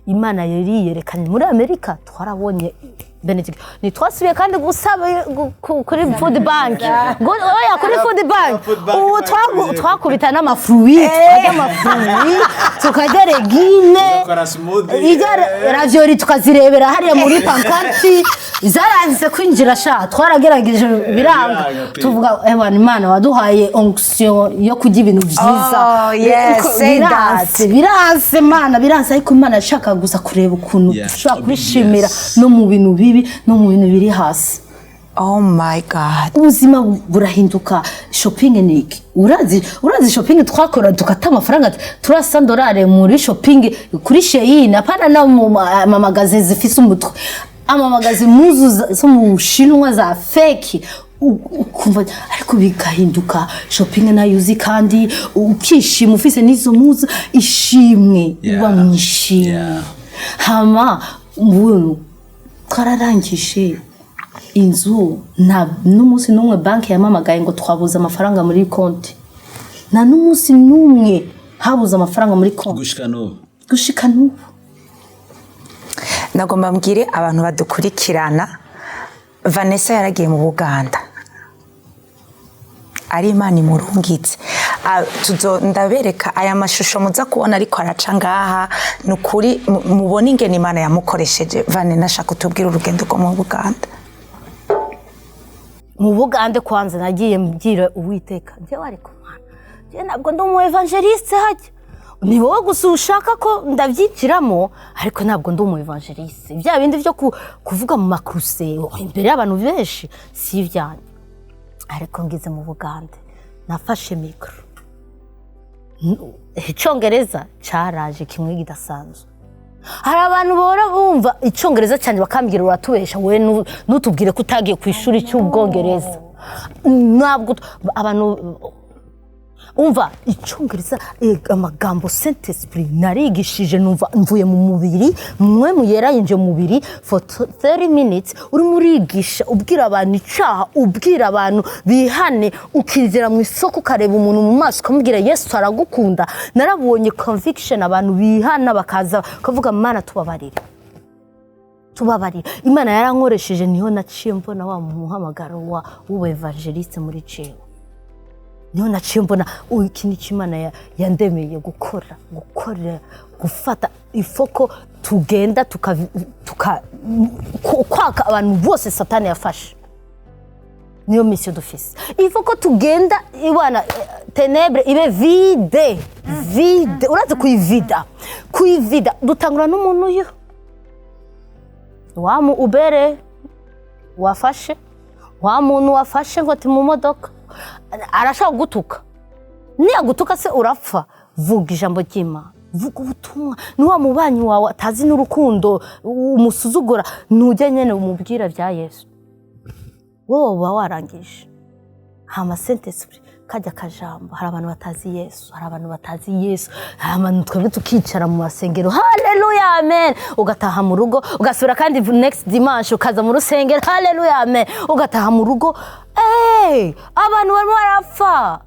Imana yari yerekanye muri Amerika twarabonye Benedict ni twasubiye kandi gusaba kuri food bank oya kuri food bank ubu twakubita n'amafruit tukajya regine ravioli tukazirebera hariya muri pankati zaranze kwinjira sha twaragerageje biranga tuvuga Imana waduhaye onction yo kujya ibintu byiza biranse Imana biranse ariko Imana ashaka gusa kureba ukuntu ushobora kwishimira no mu bintu bibi no mu bintu biri hasi. Oh my God. Ubuzima burahinduka. Shopping niki urazi shopping twakora tukata amafaranga $300 muri shopping kuri Shein apana na amamagaze zifise umutwe amamagaze muzu zo mu Shinwa za fake ukumva ariko bigahinduka shopping na yuzi kandi ukishima ufise nizo muzu ishimwe uba mwishimye hama mbunu twararangije inzu nta n'umunsi n'umwe banki yamamagaye ngo twabuze amafaranga muri konti nta n'umunsi n'umwe habuze amafaranga muri konti gushika n'ubu nagomba mbwire abantu badukurikirana Vanessa yaragiye mu Buganda ari Imana imurungitse ndabereka aya mashusho muza kubona ariko araca ngaha nukuri mubona ingene Imana yamukoresheje Vanessa nashaka utubwira urugendo rwo mu Buganda. Mu Buganda kwanza nagiye mbwira Uwiteka njyewe ariko Mana njye ntabwo ndi umu evangeliste hajya ni wowe gusa ushaka ko ndabyikiramo ariko ntabwo ndi umu evangeliste bya bindi byo kuvuga mu makruse imbere y'abantu benshi si ivyanye ariko ngize mu Buganda nafashe mikro icyongereza cyaraje kimwe gidasanzwe hari abantu bora bumva icyongereza cyane bakambwira uratubesha we nutubwire ko utagiye ku ishuri cy'ubwongereza ntabwo abantu umva icyongereza amagambo Saint Esprit narigishije numva mvuye mu mubiri mwe muyera yinje mu mubiri for 30 minutes uri murigisha ubwira abantu icaha ubwira abantu bihane ukizera mu isoko ukareba umuntu mu maso ukamubwira Yesu aragukunda narabonye conviction abantu bihana bakaza kavuga Mana tubabarira Imana yarankoresheje niho naciye mbona wa muhamagaro wa Evangelist muri cewe niho naciye mbona ikintu cy'Imana yandemeye gukorera gufata ifoko tugenda kwaka abantu bose Satani yafashe niyo mission dufise ifoko tugenda ibana ténèbres ibe vide uraze kuyivida dutangura n'umuntu uyu wamu ubere wafashe wa muntu wafashe ngo mu modoka arashaka gutuka niya gutuka se urapfa vuga ijambo ry'Imana vuga ubutumwa ni wa mubanyi wawe atazi n'urukundo umusuzugura nujye nyene umubwira bya Yesu wowe warangije hama Saint Esprit kajya kajambo hari abantu batazi Yesu hama twebwe tukicara mu masengero haleluya amen ugataha mu rugo ugasubira kandi next dimanche ukaza mu rusengero haleluya amen ugataha mu rugo abantu barimo barapfa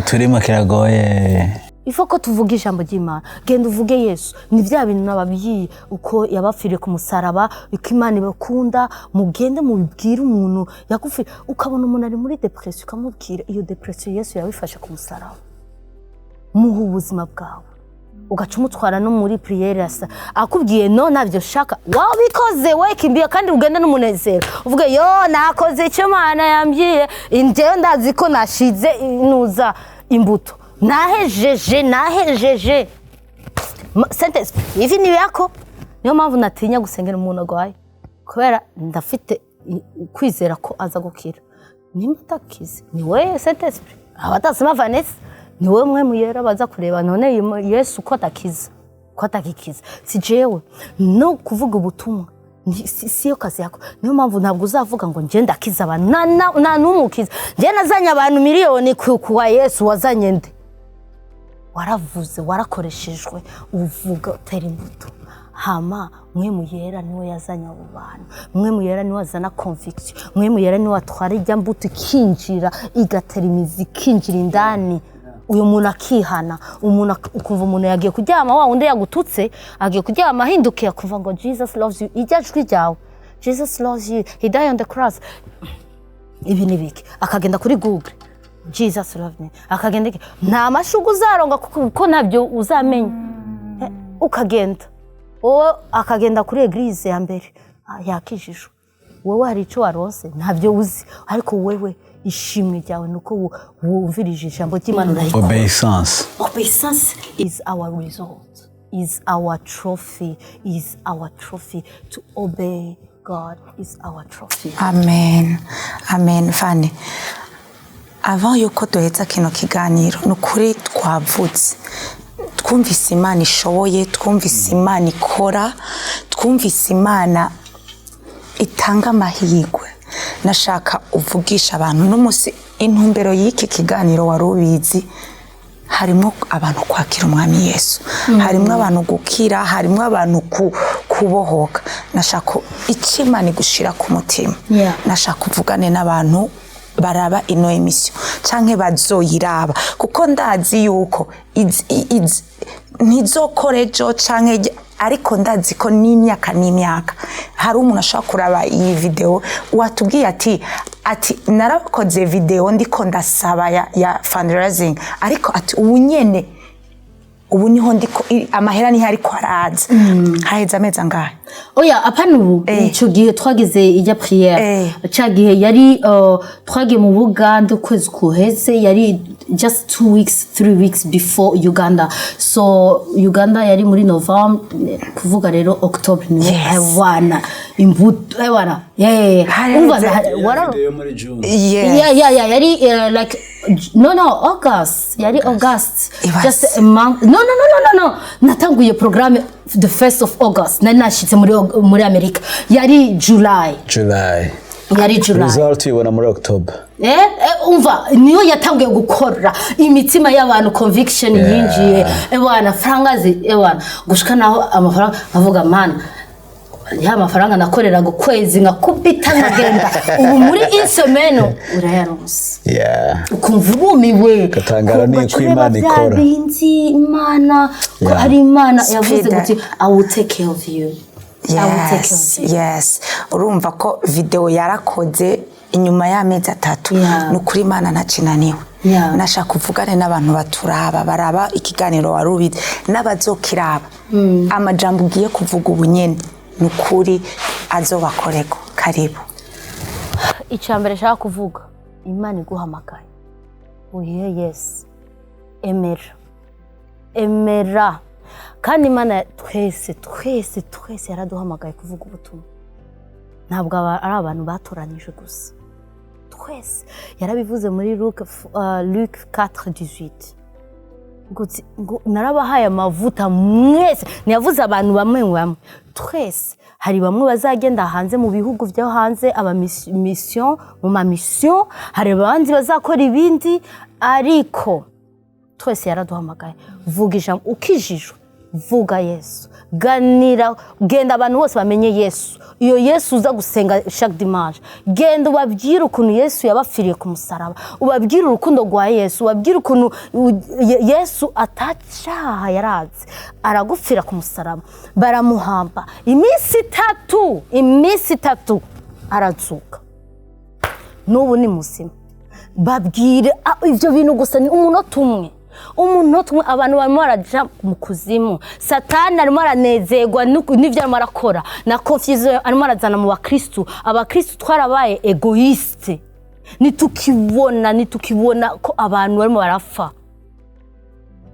turimo kiragoye ifoko tuvuga ijambo ry'Imana genda uvuge Yesu ni bya bintu nababyiye uko yabapfiriye ku musaraba uko Imana ibakunda mugende mubwire umuntu yakufira ukabona umuntu ari muri depression ukamubwira iyo depression Yesu yabifashe ku musaraba muhu ubuzima bwawe ugaca umutwara no muri prière asa akubwiye no nabyo shaka wabikoze wekimbiye kandi ugenda n'umunezero uvuge yo nakoze icyo Imana yambyiye njyewe ndazi ko nashize inuza imbuto nahejeje Saint Esprit ivi ni yako niyo mpamvu natinya gusengera umuntu agwaye kubera ndafite kwizera ko aza gukira nimba atakize ni we Saint Esprit abatasoma Vanessa ni wowe mwe muyera baza kureba none Yesu ko atagikiza si jewe no kuvuga ubutumwa siyo kazi yako niyo mpamvu ntabwo uzavuga ngo nje ndakiza abantu na numukiza nje nazanye abantu miliyoni kuwa Yesu wazanye nde waravuze warakoreshejwe uvuga utera imbuto hama mwe muyera niwe yazanye abo bantu mwe muyera niwe azana conviction mwe muyera niwe atwara ijya mbuto kinjira igatera imizi kinjira indani uyu muntu akihana umuntu ukumva umuntu yagiye kuryama wa undi yagututse agiye kuryama ahindukiye akumva ngo Jesus loves you ijajwi ryawe Jesus loves you he died on the cross ibi nibiki akagenda kuri Google Jesus loves me akagenda nta mashugu uzaronga kuko nabyo uzamenya ukagenda akagenda kuri eglise ya mbere yakijijwe wowe hari ico warose ntabyo uzi ariko wewe ishimwe ryawe nuko wumvirije ijambo ry'Imana obedience is our result is our trophy to obey God is our trophy. Amen Fane avant yuko duheza kino kiganiro nukuri twavutse twumvise Imana ishoboye twumvise Imana ikora twumvise Imana itanga amahirwe nashaka uvugisha abantu n'umunsi intumbero y'iki kiganiro warubizi harimo abantu kwakira umwami Yesu harimo abantu gukira harimo abantu kubohoka nashaka ikimana gushira ku mutima nashaka kuvugane n'abantu baraba ino emission canke bazoyiraba kuko ndazi yuko ntizokorejo canke ariko ndazi ko n'imyaka hari umuntu ashaka kuraba iyi video watubwiye ati narakoze video ndiko ndasaba ya fundraising ariko ati ubu niho ndiko amahera ni hariko araza haheza ameza ngahe oya apana ubu ico gihe twagize ijya prière cagihe yari twagiye mu Buganda ukwezi kuheze yari just 3 weeks before Uganda so Uganda yari muri November kuvuga rero October ni hewana imbuto hewana umva video muri June yari like no August yari August just a month no natanguye programme the 1st of August nashitse muri America yari July result ibona muri October umva niyo yatanguye gukora imitima y'abantu conviction yinjiye bwana frangazi bwana gushika naho amafaranga avuga man ya mafaranga nakorera kwezi nkakubita nkagenda ubu muri insomeno urayaronse ukumva ubumiwe katangara ni ko Imana ikora binzi Imana ko ari Imana yavuze guti I will take care of you yes urumva ko video yarakoze inyuma y'amezi 3 nukuri Imana ntacinaniwe nashaka kuvugane n'abantu baturaba baraba ikiganiro warubize n'abazokiraba amajambo ugiye kuvuga ubunyene nukuri azobakoreko karibu icambere shaka kuvuga Imana iguhamagaye uye yes emera kandi Imana twese yaraduhamagaye kuvuga ubutumwa ntabwo ari abantu batoranije gusa twese yarabivuze muri Luc 4:18 ngo narabahaye amavuta mwese niyavuze abantu bamwe twese hari bamwe bazagenda hanze mu bihugu byo hanze aba mission mu ma mission hari abandi bazakora ibindi ariko twese yaraduhamagaye vuga ijambo ukijijwe vuga Yesu ganira genda abantu bose bamenye Yesu iyo Yesu uza gusenga chaque dimanche genda ubabwira ukuntu Yesu yabafiriye ku musaraba ubabwira urukundo rwa Yesu ubabwira ukuntu Yesu atacaha yaraze aragufira ku musaraba baramuhamba iminsi 3 arazuka n'ubu ni muzima babwire ivyo bintu gusa ni umunota umwe abantu barimo baraja mu kuzimu satani arimo aranezerwa n'ivyo arimo arakora na confusion arimo arazana mu bakristo abakristo twarabaye egoiste nitukibona ko abantu barimo barafa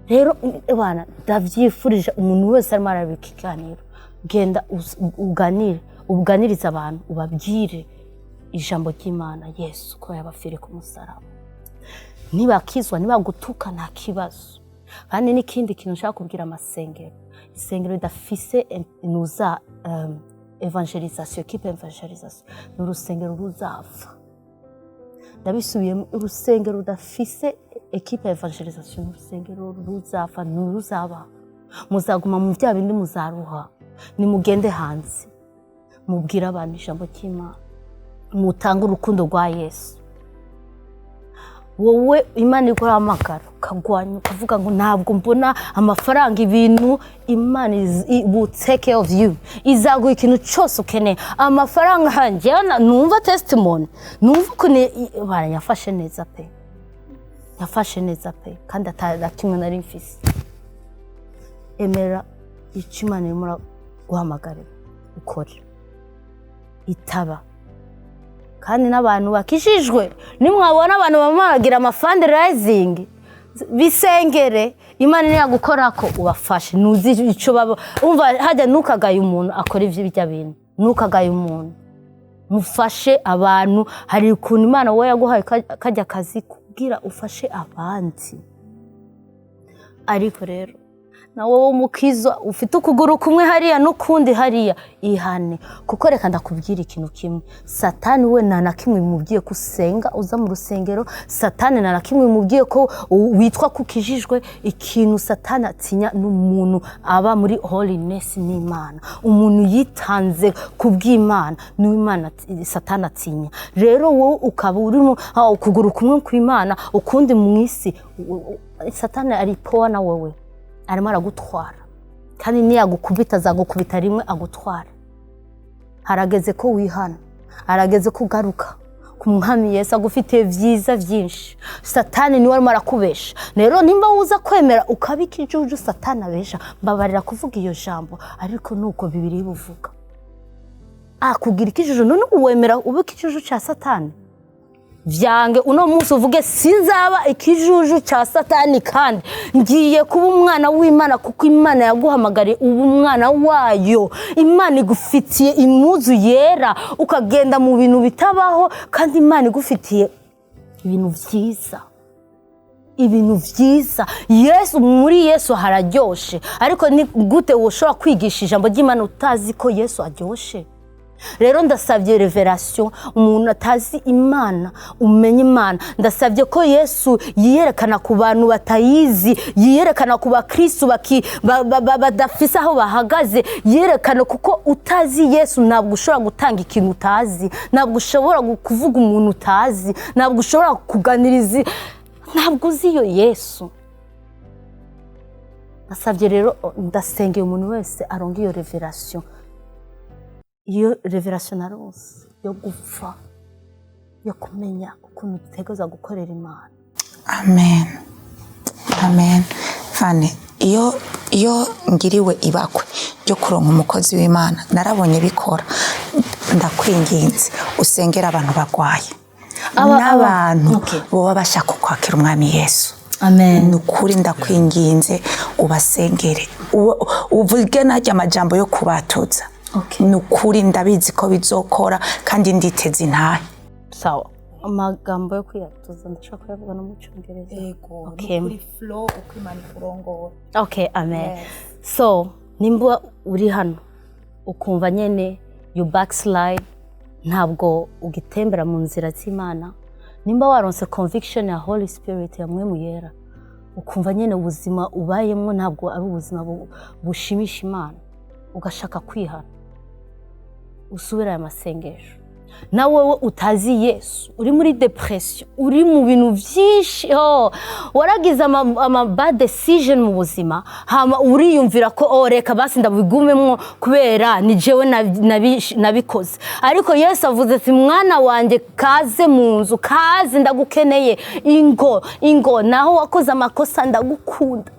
rero bana ndavyifurije umuntu wese arimo arabika ikiganiro genda uganiriza abantu ubabwire ijambo ry'Imana Yesu ko yabafire ku musaraba nibakizwa nibagutuka nta kibazo. Kandi n'ikindi kintu nshaka kubwira amasengero, isengero ridafise nuza evangelisation, equipe evangelisation, n'urusengero ruzapfa. Ndabisubiye, urusengero rudafise equipe evangelisation, n'urusengero ruzapfa, nuruzaba. Muzaguma mu bya bindi muzaruha. Nimugende hanze mubwira abantu ijambo cy'Imana, mutanga urukundo rwa Yesu. Wowe Imana ikora amagaro kagwanya ukavuga ngo ntabwo mbona amafaranga ibintu, Imana will take care of you, izaguha ikintu cyose ukeneye. Amafaranga hanjye numva testimony, numva kune yafashe neza pe, yafashe neza pe, kandi atakimwe nari mfise. Emera icyo Imana irimo guhamagarira ukora, itaba. Kandi n'abantu bakishijwe, nimwabona abantu bamagira fundraising, bisengere, Imana niyagukorako ubafashe. Nuzi icyo baba umva, hajya nukagaye umuntu akora ivyo bijya bintu, nukagaye umuntu, mufashe abantu. Hari ukuntu Imana wowe yaguhaye kajya kazi kubwira ufashe abandi. Ariko rero na wowe umukizwa ufite ukuguru kumwe hariya n'ukundi hariya, ihane. Kuko reka ndakubwira ikintu kimwe, Satani we nta kimwe bimubwiye ko usenga uza mu rusengero. Satani nta kimwe bimubwiye ko witwa kukijijwe. Ikintu Satani atinya n'umuntu aba muri holiness n'Imana, umuntu yitanze kubw'Imana n'Imana Satani atinya. Rero wowe ukaba urimo ukuguru kumwe kw'Imana ukundi mu isi, Satani ari power na wowe, arimo aragutwara. Kandi niyagukubita azagukubita rimwe agutwara. Harageze ko wihana, harageze ko ugaruka ku Mwami Yesu agufitiye vyiza vyinshi. Satani niwe arimo arakubesha. Rero nimba uza kwemera ukabika ijuju Satani abesha, mbabarira kuvuga iyo jambo, ariko nuko Bibiliya ibuvuga. Kugira ikijuju none uwemera ubika ijuju cha Satani, vyange uno munsi uvuge sinzaba ikijuju cha Satani, kandi ngiye kuba umwana w'Imana, kuko Imana yaguhamagariye ubu umwana wayo. Imana igufitiye imuzu yera, ukagenda mu bintu bitabaho, kandi Imana igufitiye ibintu vyiza, ibintu vyiza. Yesu, muri Yesu hararyoshe, ariko ni gute woshobora kwigisha ijambo ry'Imana utazi ko Yesu aryoshe? Rero ndasabye revelation, umuntu atazi Imana umenye Imana. Ndasabye ko Yesu yiyerekana ku bantu batayizi, yiyerekana ku bakristo badafise aho bahagaze, yiyerekana. Kuko utazi Yesu ntabwo ushobora gutanga ikintu utazi, ntabwo ushobora kuvuga umuntu utazi, ntabwo ushobora kuganiriza, ntabwo uzi iyo Yesu. Ndasabye rero, ndasengeye umuntu wese aronga iyo revelation, iyo revelation narose yo gupfa, yo kumenya ukuntu dutegerezwa gukorera Imana. Amen, amen. Fane, iyo ngiriwe ibakwe ryo kuronka umukozi w'Imana, narabonye bikora. Ndakwinginze usengera abantu bagwaye n'abantu boba bashaka kwakira Umwami Yesu. Amen. Nukuri ndakwinginze ubasengere, uvuge najya amajambo yo kubatuza. Nukuri ndabizi ko bizokora, kandi nditeze intahe. Sawa, amagambo yo kwiyatuza ndashaka kuyavuga no mu Cyongereza. Yego, nukuri flow uko Imana ikurongora. Okay, amen. Yes. So nimba uri hano ukumva nyene you backslide, ntabwo ugitembera mu nzira z'Imana, nimba waronse conviction ya Holy Spirit ya Mwemu Yera, ukumva nyene ubuzima ubayemo ntabwo ari ubuzima bushimisha Imana, ugashaka kwihana, usubira ya masengesho. Na wewe utazi Yesu, uri muri depression, uri mu bintu vyinshi, waragize ama bad decision mu buzima, hama uriyumvira ko reka basi ndabigumemwo kubera ni jewe nabikoze. Ariko Yesu avuze ati mwana wanje kaze mu nzu, kaze ndagukeneye, ingo naho wakoze amakosa ndagukunda,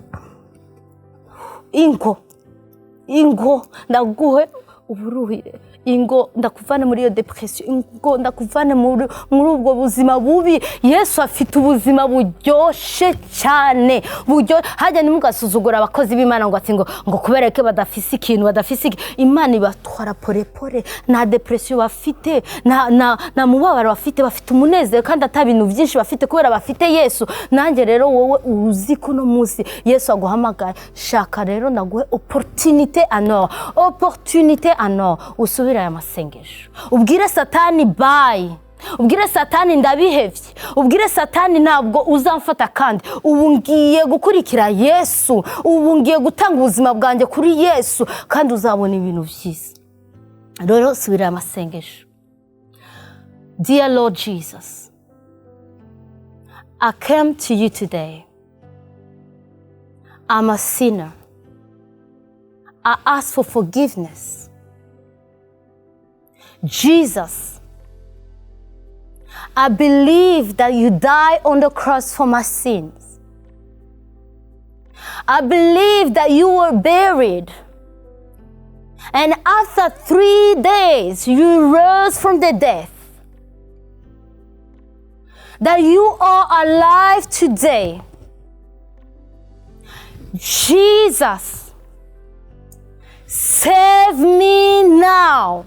ingo ndaguhe uburuhire. ingo ndakuvane muri iyo depression, ingo ndakuvane muri ubwo buzima bubi. Yesu afite ubuzima buryoshe cyane, hajya nimugasuzugura abakozi b'Imana ngo ati ngo kubereke badafise ikintu, badafise Imana ibatwara pore nta depression bafite, na mubabaro bafite umunezero kandi atabintu byinshi bafite kubera bafite Yesu. Nanjye rero wowe uzi ko no munsi Yesu aguhamagaye, shaka rero naguhe opportunité ano usubira aya masengesho, ubwire Satani bye, ubwire Satani ndabihevye, ubwire Satani ntabwo uzamfata kandi ubu ngiye gukurikira Yesu, ubu ngiye gutanga ubuzima bwanjye kuri Yesu kandi uzabona ibintu byiza. Rero subira aya masengesho. Dear Lord Jesus, I came to you today. I'm a sinner. I ask for forgiveness. Jesus, I believe that you died on the cross for my sins. I believe that you were buried. And after 3 days, you rose from the dead. That you are alive today. Jesus, save me now.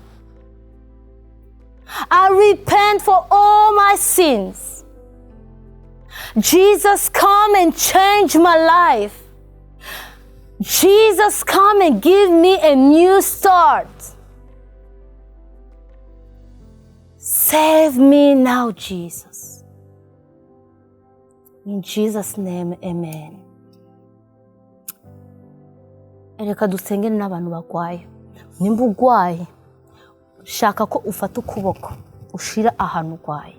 I repent for all my sins. Jesus, come and change my life. Jesus, come and give me a new start. Save me now, Jesus. In Jesus' name, amen. Reka dusengere n'abantu bagwaye. Nimba ugwaye, shaka ko ufata ukuboko ushira ahantu ugwaye.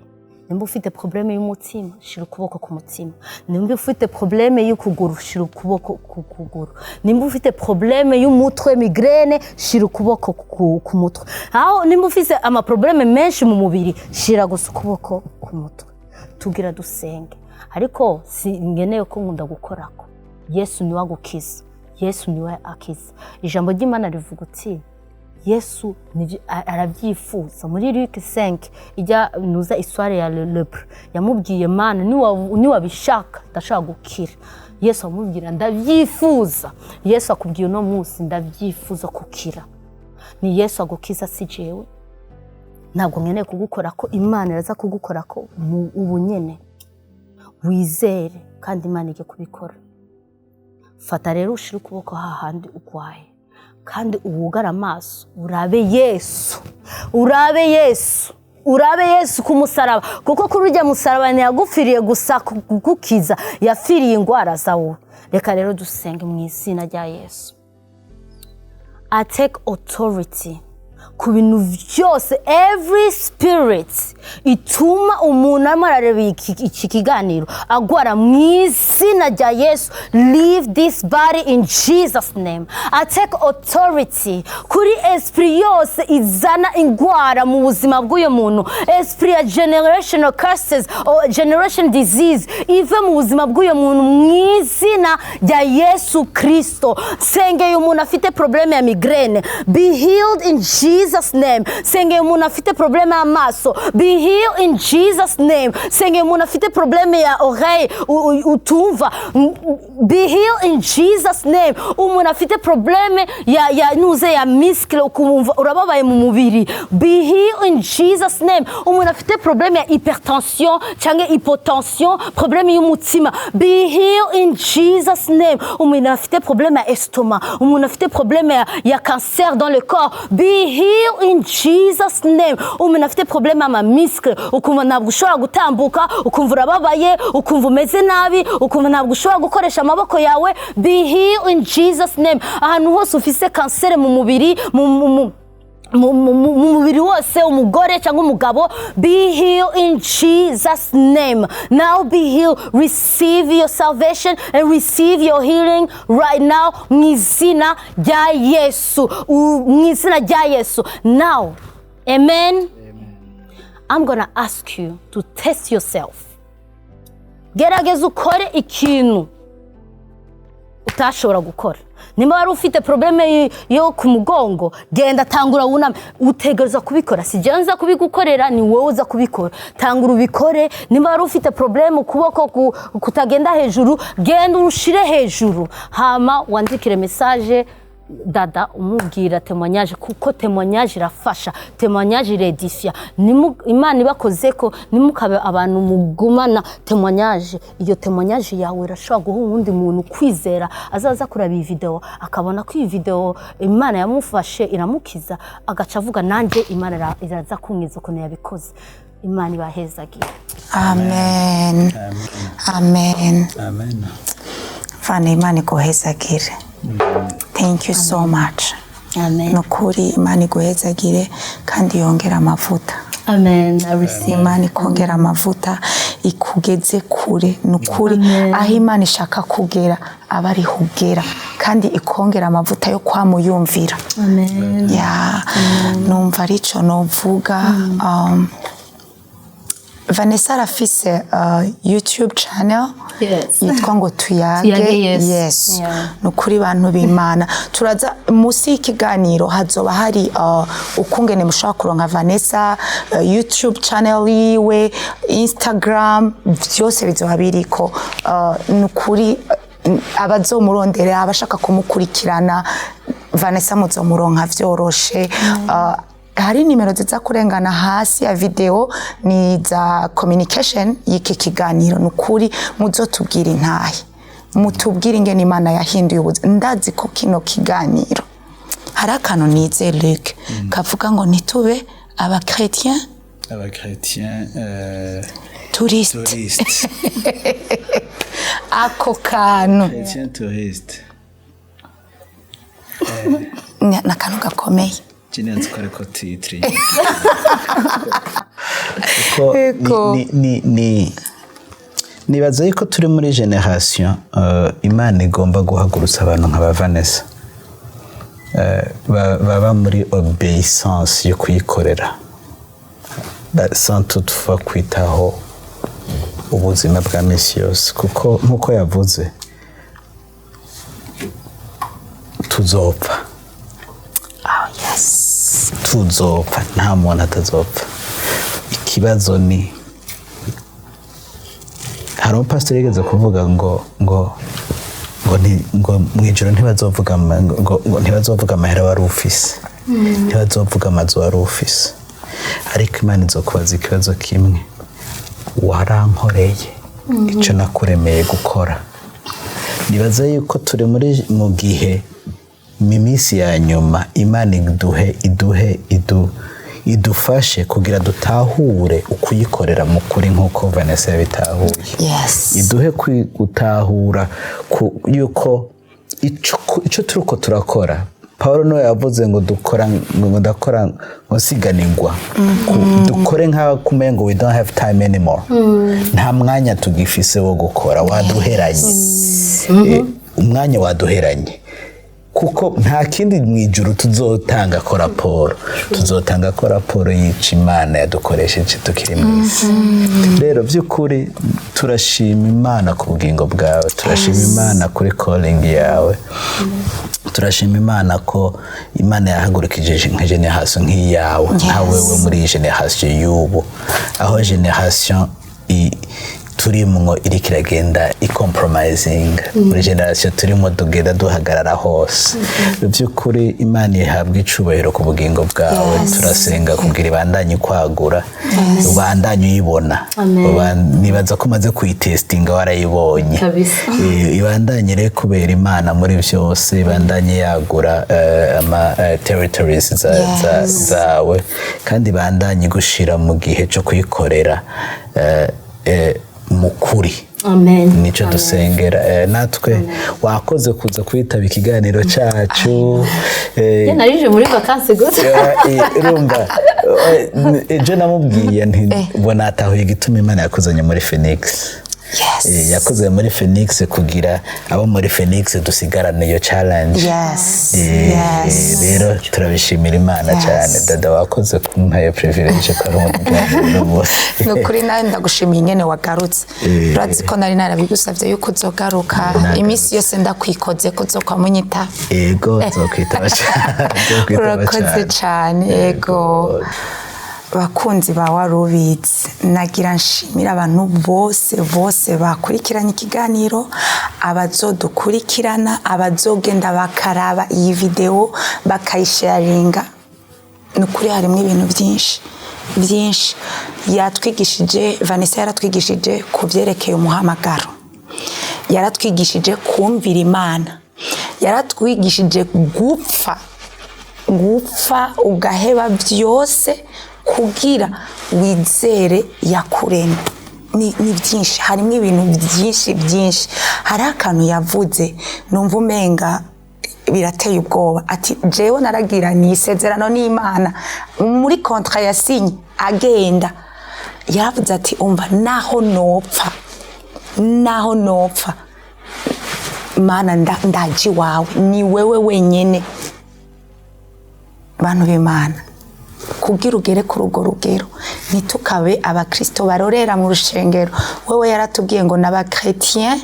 Nimba ufite probleme y'umutima, shira ukuboko ku mutima. Nimba ufite probleme y'ukuguru, shira ukuboko ku kuguru. Nimba ufite probleme y'umutwe, migraine, shira ukuboko ku mutwe. Aho nimba ufite ama probleme menshi mu mubiri, shira gusa ukuboko ku mutwe. Tugira dusenge. Ariko si ngeneye ko nkunda gukorako. Yesu niwe agukiza. Yesu niwe akiza. Ijambo ry'Imana rivuga uti Yesu arabyifuza. Muri Luc 5 ijya nuza histoire ya lepre, yamubwiye Mana niwabishaka ndashaka gukira. Yesu amubwira ndabyifuza. Yesu akubwiye no munsi ndabyifuza gukira. Ni Yesu agukiza si jewe. Ntabwo nkeneye kugukora ko Imana iraza kugukora ko ubu nyene. Wizere kandi Imana ige kubikora. Fata rero ushira ukuboko hahandi ugwaye kandi uwugara amaso urabe Yesu, urabe Yesu, urabe Yesu ku musaraba, kuko kuri urya musaraba ntiyagupfiriye gusa kugukiza, yafiriye ingwara zawe. Reka rero dusenge mu izina rya Yesu. I take authority ku bintu byose, every spirit ituma umuntu amarareba iki kiganiro agwara mu izina rya Yesu. Leave this body in Jesus name. I take authority kuri esprit yose izana ingwara mu buzima bw'uyo muntu, esprit ya generational curses or generation disease ive mu buzima bw'uyo muntu mu izina rya Yesu Kristo. Sengeye umuntu afite probleme ya migraine, be healed in Jesus name. Sengeye umuntu afite probleme ya maso, be healed in Jesus name. Sengeye umuntu afite probleme ya oreille utumva, be healed in Jesus name. Umuntu afite probleme ya nuze ya muscle ukumva urababaye mu mubiri, be healed in Jesus name. Umuntu afite probleme ya hypertension cyangwa hypotension, probleme y'umutima, be healed in Jesus name. Umuntu afite probleme ya estomac, umuntu afite probleme ya cancer dans le corps, be healed in Jesus name. Umuntu afite probleme ama muscle, ukumva ntabwo ushobora gutambuka, ukumva urababaye, ukumva umeze nabi, ukumva ntabwo ushobora gukoresha amaboko yawe, be healed in Jesus name. Ahantu hose ufise cancer mu mubiri, mu mubiri wose, umugore cyangwa umugabo, be healed in Jesus name. Now be healed, receive your salvation and receive your healing right now mu izina rya Yesu, mu izina rya Yesu. Now, amen. I'm gonna ask you to test yourself. Gerageza ukore ikintu utashobora gukora. Nimba wari ufite probleme yo ku mugongo, genda tangura wuname, utegereza kubikora. Si je nza kubigukorera, ni wowe uza kubikora. Tangura ubikore. Nimba wari ufite probleme ukuboko kutagenda hejuru, genda urushire hejuru. Hama wandikire message dada umubwira témoignage, kuko témoignage irafasha, témoignage iredifia. Imana ibakozeko nimukabe abantu mugumana témoignage. Iyo témoignage yawe irashobora guha uwundi muntu kwizera, azaza kuraba iyi video akabona ko iyi video Imana yamufashe iramukiza, agaca avuga nanje Imana iraza kunkiza ukuntu yabikoze. Imana ibahezagire. Amen. Amen. Amen. Fana Imana iguhezagire. Thank you so much. Amen. Nukuri Imana iguhezagire kandi yongera amavuta. Amen. I receive. Imana ikongera amavuta ikugeze kure. Nukuri aho Imana ishaka kugera abari hugera kandi ikongera amavuta yo kwamuyumvira. Amen. Yeah. Numva arico novuga. Vanessa arafise YouTube channel. Yes. Yitwa ngo tuyage. Yes. Yeah. Nukuri bantu b'Imana. Turaza musi ikiganiro hazoba hari ukungene mushobora kuronka Vanessa, YouTube channel yiwe, Instagram, byose bizoba biriko. Nukuri abazomurondera abashaka kumukurikirana Vanessa muzomuronka vyoroshe. Hari nimero ziza kurengana hasi ya video ni za communication y'iki kiganiro. Nukuri muzotubwira intahe, mutubwire ingene Imana yahinduye ubuzima. Ndazi ko kino kiganiro hari akantu nize Luc kavuga ngo nitube abachrétien touriste. Ako kantu Chrétien touriste. nakantu gakomeye. Jinenzi ko ariko titri. Nibaza yuko turi muri generation Imana igomba guhagurutsa abantu nka Vanessa. Baba muri obéissance yo kuyikorera. Sans toutefois kwitaho ubuzima bwa misi yose, kuko nkuko yavuze tuzopfa. Yes. Tuzopfa, nta muntu atazopfa. Ikibazo ni hari umupastori yigeze kuvuga ngo mwijoro ntibazovuga amahera wari ufise, ntibazovuga amazu wari ufise, ariko Imana izokubaza ikibazo kimwe: warankoreye icyo nakuremeye gukora. Nibaza yuko turi mu gihe mimisi ya nyuma Imana idufashe kugira dutahure ukuyikorera mu kuri nkuko Vanessa yabitahuye. Yes. Iduhe gutahura yuko ico turuko turakora. Paulo no yavuze ngo ndakora siganirwa. Dukore nka kumengo we don't have time anymore. Nta mwanya tugifise wo gukora, waduheranye. Umwanya waduheranye. Kuko nta kindi mwijuru tuzotanga ko raporo. Tuzotanga ko raporo yica Imana yadukoresheje tukiri mwisi. Rero by'ukuri turashima Imana ku bugingo bwawe, turashima Imana kuri calling yawe. Turashima Imana ko Imana yahagurukije nka generation nk'iyawe, nka wewe muri generation y'ubu, aho generation turimwo iri kiragenda compromising muri generation turimo tugenda duhagarara hose. By'ukuri Imana ihabwa icubahiro ku bugingo bwawe. Turasenga kugira ibandanye kwagura, ubandanye uyibona. Nibaza ko maze kuyitestinga warayibonye. Ibandanye rero kubera Imana muri byose, ibandanye yagura ama territories zawe, kandi ibandanye gushira mu gihe cyo kuyikorera mukuri. Amen. Nico dusengera. Natwe wakoze kuza kwitaba ikiganiro cyacu. Narije muri vacances gute. Rumba je namubwiye nti bona atahuye gituma Imana yakuzanye muri Phoenix. Yes. yakoze muri Phoenix kugira abo muri Phoenix dusigarane iyo challenge. Yes. Yes. Rero turabishimira Imana cyane dada wakoze kumpa iyo privilege ko ari bose. Nukuri nawe ndagushimiye nyene wagarutse. Urazi ko nari narabigusavye yuko uzogaruka imisi yose ndakwikoze ko uzokwamonyita. Ego zokwitaba cyane. Urakoze cyane ego. Bakunzi ba Warubizi nagira nshimira abantu bose bakurikiranye ikiganiro, abazodukurikirana, abazogenda bakaraba iyi video bakayisharinga. Nukuri harimo ibintu byinshi yatwigishije. Vanessa yaratwigishije kuvyerekeye umuhamagaro, yaratwigishije kumvira Imana, yaratwigishije gupfa ugaheba byose kugira wizere yakuremye. Ni byinshi, harimo ibintu byinshi. Hari akantu yavuze numva umenga birateye ubwoba, ati jewe naragira ni isezerano n'Imana muri contrat yasinye agenda. Yaravuze ati umva naho nopfa Mana ndaji wawe, ni wewe wenyene. Bantu b'Imana, kugira ugere ku rugo rugero ntitukabe abakristo barorera mu rushengero. Wewe yaratubwiye ngo n'abachrétiens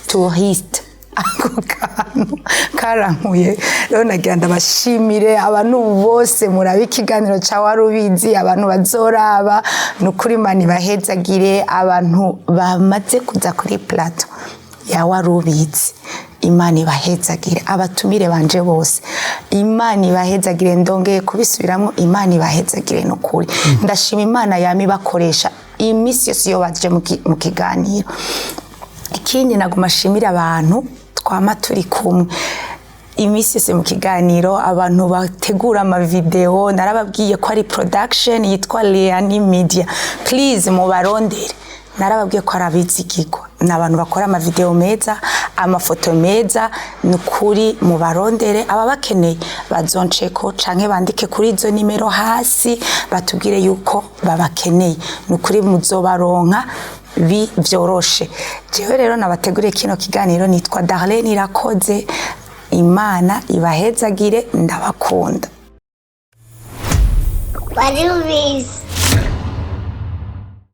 touristes. Ako kantu karankuye. Rero nagira ndabashimire abantu bose murabe ikiganiro ca Warubizi, abantu bazoraba nukuri Imana ibahezagire, abantu bamaze kuza kuri plateau ya Warubizi Imana ibahezagire, abatumire banje bose Imana ibahezagire, ndongeye kubisubiramwo Imana ibahezagire nukuri. Ndashima Imana yami bakoresha imisi yose yo baje mu kiganiro. Ikindi nagumashimira abantu twama turi kumwe imisi yose mu kiganiro, abantu bategura ama video, narababwiye ko ari production yitwa Leani Media, please mubarondere. Narababwiye ko arabizigirwa n'abantu bakora ama video meza, amafoto meza, nukuri mubarondere. Aba bakeneye bazoncheko canke bandike kuri izo nimero hasi batubwire yuko babakeneye, nukuri muzobaronka vyoroshe. Jewe rero nabateguriye kino kiganiro nitwa Darlene Irakoze. Imana ibahezagire, ndabakunda. Warubizi.